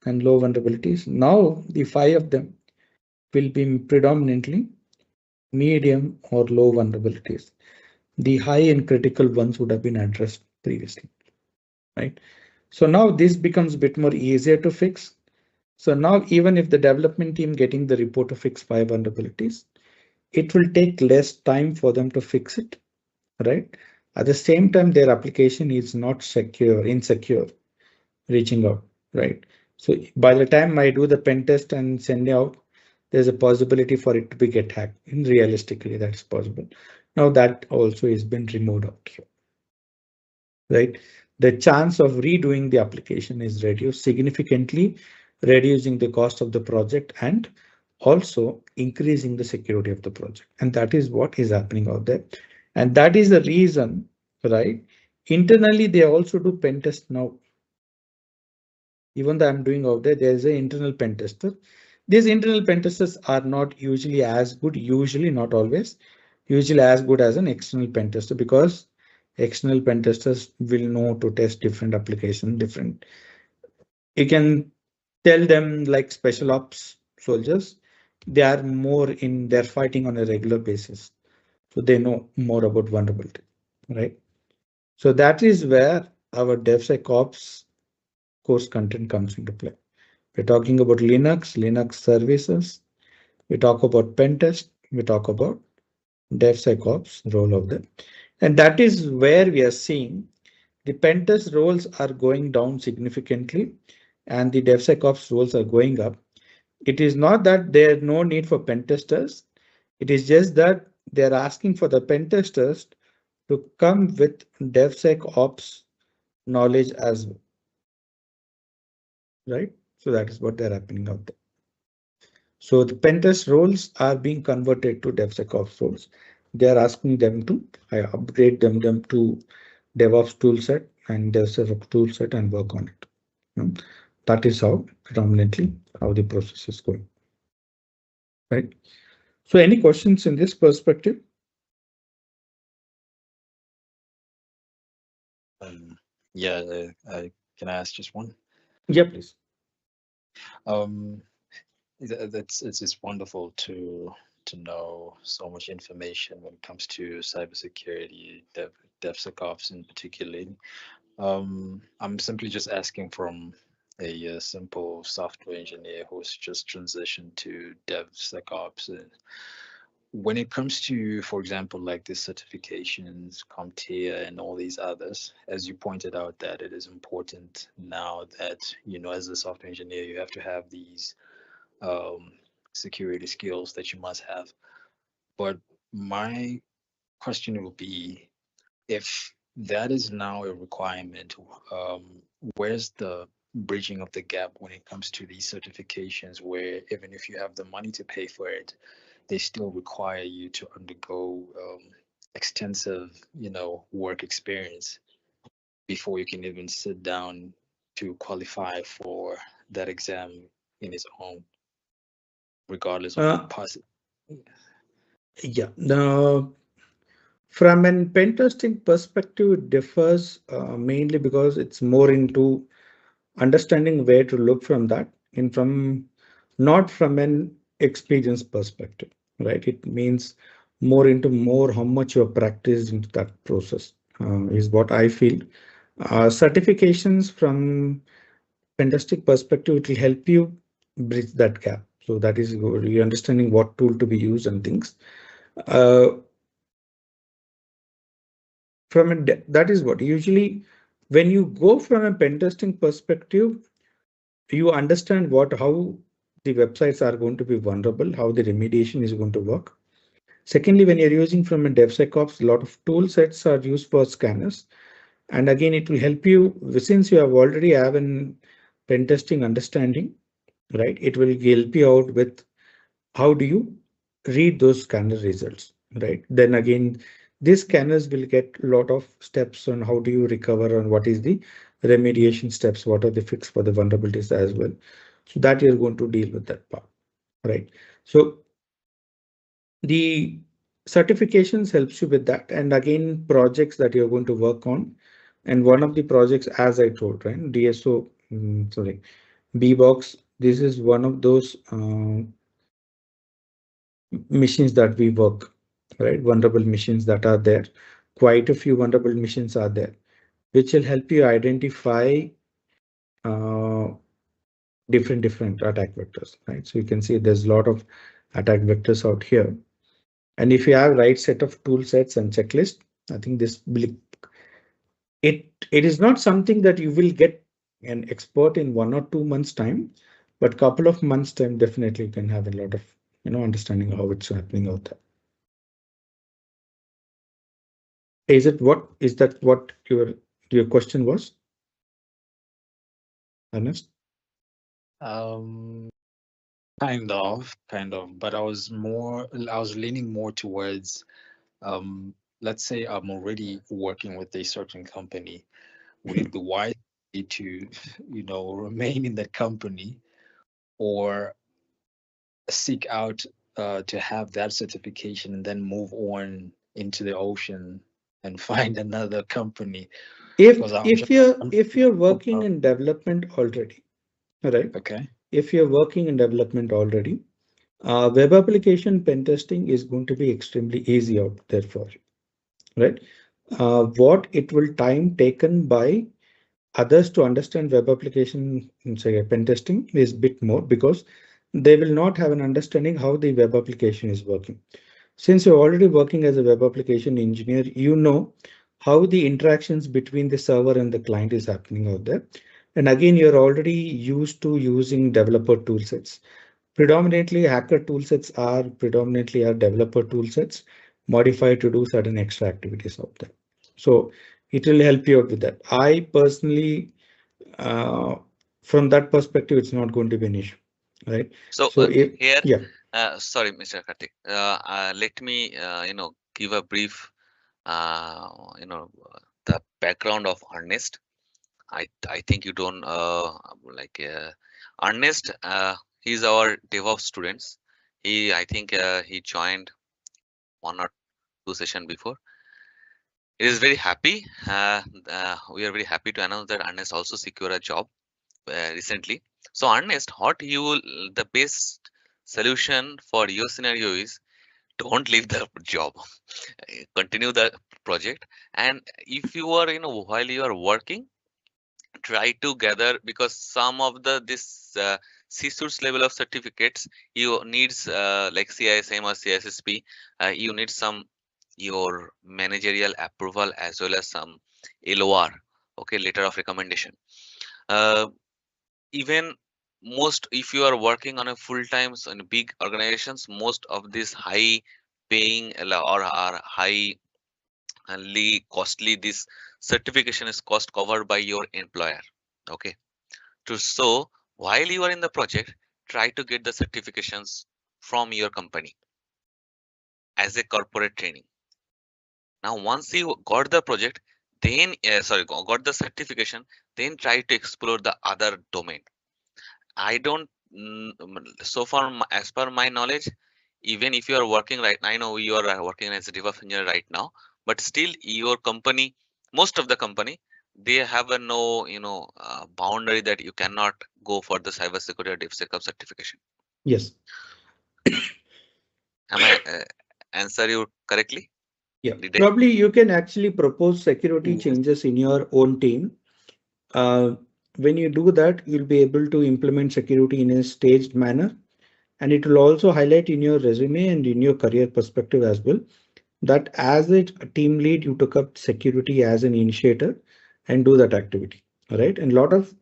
and low vulnerabilities. Now the 5 of them will be predominantly medium or low vulnerabilities. The high and critical ones would have been addressed previously, right? So now this becomes a bit more easier to fix. So now even if the development team getting the report to fix 5 vulnerabilities, it will take less time for them to fix it, right? At the same time, their application is not insecure, reaching out, right? So by the time I do the pen test and send it out, there's a possibility for it to be get hacked. And realistically, that's possible. Now that also has been removed out here, right? The chance of redoing the application is reduced significantly, reducing the cost of the project and also increasing the security of the project. And that is what is happening out there. And that is the reason, right? Internally, they also do pen test now. Even though I'm doing out there, there's an internal pen tester. These internal pen testers are not usually as good, usually not always, usually as good as an external pen tester, because external pen testers will know to test different applications, different. You can tell them like special ops soldiers, they are more in, they're fighting on a regular basis. So they know more about vulnerability, right? So that is where our DevSecOps course content comes into play. We're talking about Linux services. We talk about pen test. We talk about DevSecOps role of them. And that is where we are seeing the pen test roles are going down significantly and the DevSecOps roles are going up. It is not that there's no need for pen testers. It is just that they're asking for the pen testers to come with DevSecOps knowledge as well, right? So that is what they're happening out there. So the pen test roles are being converted to DevSecOps roles. They are asking them to upgrade them to DevOps toolset and DevSecOps toolset and work on it. That is how predominantly how the process is going. Right. So any questions in this perspective? Yeah, can I ask just one? Yeah, please. It's wonderful to know so much information when it comes to cybersecurity, DevSecOps in particular. I'm simply just asking from a simple software engineer who's just transitioned to DevSecOps. And when it comes to, for example, like the certifications, CompTIA, and all these others, as you pointed out, that it is important now that, you know, as a software engineer, you have to have these security skills that you must have. But my question will be, if that is now a requirement, where's the bridging of the gap when it comes to these certifications, where even if you have the money to pay for it, they still require you to undergo extensive, you know, work experience before you can even sit down to qualify for that exam in its own, regardless of the possible. Yeah. Now, from an pen testing perspective, it differs mainly because it's more into understanding where to look from that and from not from an experience perspective, right? It means more into more how much you have practiced into that process is what I feel. Certifications from pen testing perspective, it will help you bridge that gap. So that is you understanding what tool to be used and things. That is what usually when you go from a pen testing perspective, you understand how the websites are going to be vulnerable, how the remediation is going to work. Secondly, when you're using from a DevSecOps, a lot of tool sets are used for scanners. And again, it will help you since you have already have an pen testing understanding, right? It will help you out with how do you read those scanner results, right? Then again, these scanners will get a lot of steps on how do you recover and what is the remediation steps, what are the fix for the vulnerabilities as well. So that you're going to deal with that part, right? So the certifications helps you with that. And again, projects that you're going to work on. And one of the projects, as I told, right, DSO, sorry, B-Box, this is one of those machines that we work, right? Vulnerable machines that are there. Quite a few vulnerable machines are there, which will help you identify different attack vectors, right? So you can see there's a lot of attack vectors out here. And if you have right set of tool sets and checklist, I think this will, it is not something that you will get an expert in 1 or 2 months time, but couple of months time definitely you can have a lot of understanding how it's happening out there. Is that what your question was, Ernest? Kind of, but I was leaning more towards, let's say I'm already working with a certain company. Would it be wise to, remain in that company, or seek out to have that certification and then move on into the ocean and find another company? If you're working in development already, right? Okay. If you're working in development already, web application pen testing is going to be extremely easy out there for you, right? What it will time taken by others to understand web application, say pen testing, is a bit more because they will not have an understanding how the web application is working. Since you're already working as a web application engineer, you know how the interactions between the server and the client is happening out there. And again, you're already used to using developer toolsets. Predominantly, hacker toolsets are predominantly our developer toolsets modified to do certain extra activities out there. So it will help you out with that. I personally, uh, from that perspective, it's not going to be an issue, right? So So if, here, yeah, sorry, Mr. Karthik, let me give a brief the background of Ernest. I think you don't like Ernest. He's our DevOps students. I think he joined 1 or 2 sessions before. It is very happy. We are very happy to announce that Ernest also secured a job recently. So Ernest, what you will the best solution for your scenario is don't leave the job. Continue the project, and if you are while you are working, try to gather, because some of the this CSURS level of certificates you needs like CISM or CISSP, you need some your managerial approval as well as some LOR, okay, letter of recommendation. uh, Even most, if you are working on a full time in big organizations, most of these high paying or are highly costly, this certification is cost covered by your employer, okay. So while you are in the project, try to get the certifications from your company as a corporate training. Now once you got the project, then got the certification, then try to explore the other domain. I don't so far as per my knowledge, even if you are working right now, I know you are working as a DevOps engineer right now, but still your company, most of the company, they have a no boundary that you cannot go for the cybersecurity or DevSecOps certification. yes, Am I answer you correctly? yeah. Did I? Probably you can actually propose security Yes. changes in your own team. Uh, when you do that, you'll be able to implement security in a staged manner, and it will also highlight in your resume and in your career perspective as well that as a team lead, you took up security as an initiator and do that activity. All right. And a lot of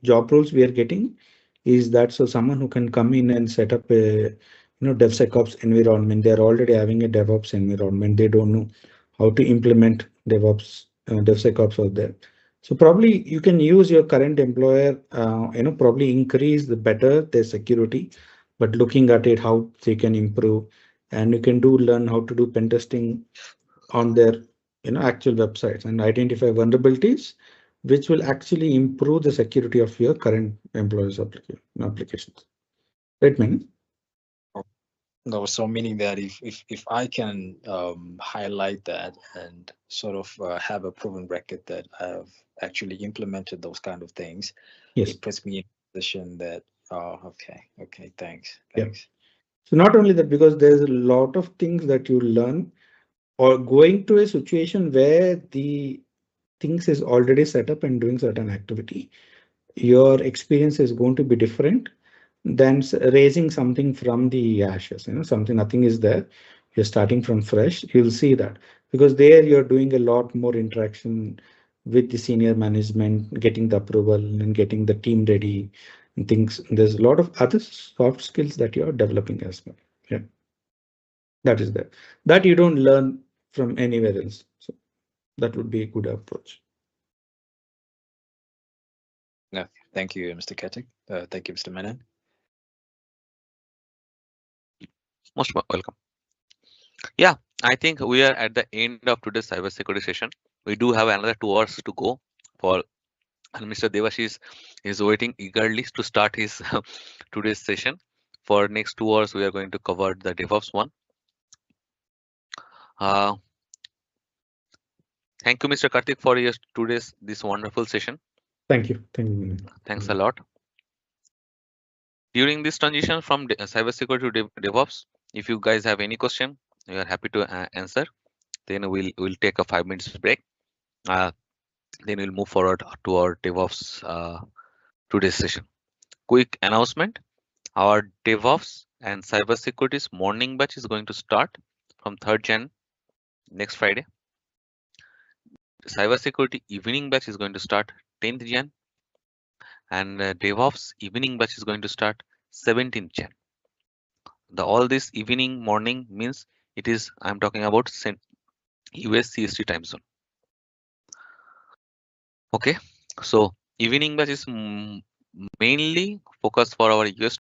job roles we are getting is that so someone who can come in and set up a DevSecOps environment. They're already having a DevOps environment. They don't know how to implement DevSecOps out there. So probably you can use your current employer, probably increase the better their security, but looking at it how they can improve, and you can learn how to do pen testing on their actual websites and identify vulnerabilities which will actually improve the security of your current employees applications, right, man? No, so meaning that if I can highlight that and sort of have a proven record that I've actually implemented those kind of things, Yes. it puts me in a position that, oh, okay, thanks. Yeah. So not only that, because there's a lot of things that you learn or going to a situation where the things is already set up and doing certain activity, your experience is going to be different than raising something from the ashes. Something, nothing is there, you're starting from fresh. You'll see that because there you're doing a lot more interaction with the senior management, getting the approval and getting the team ready and things. There's a lot of other soft skills that you're developing as well. Yeah, that is there that you don't learn from anywhere else. So that would be a good approach. No, thank you, Mr. Karthik. Thank you, Mr. Menon. Most welcome. Yeah, I think we are at the end of today's cybersecurity session. We do have another 2 hours to go for, and Mr. Devashish is waiting eagerly to start his today's session. For next 2 hours, we are going to cover the DevOps one. Uh, Thank you, Mr. Karthik, for your today's this wonderful session. Thank you. Thanks a lot. During this transition from cybersecurity to DevOps, if you guys have any question, we are happy to answer. Then we'll take a 5 minutes break. Then we'll move forward to our DevOps today's session. Quick announcement. Our DevOps and Cybersecurity's morning batch is going to start from 3rd Jan, next Friday. Cybersecurity evening batch is going to start 10th Jan, and DevOps evening batch is going to start 17th Jan. All this evening morning means it is, I'm talking about US CST time zone. Okay, so evening batch is mainly focused for our US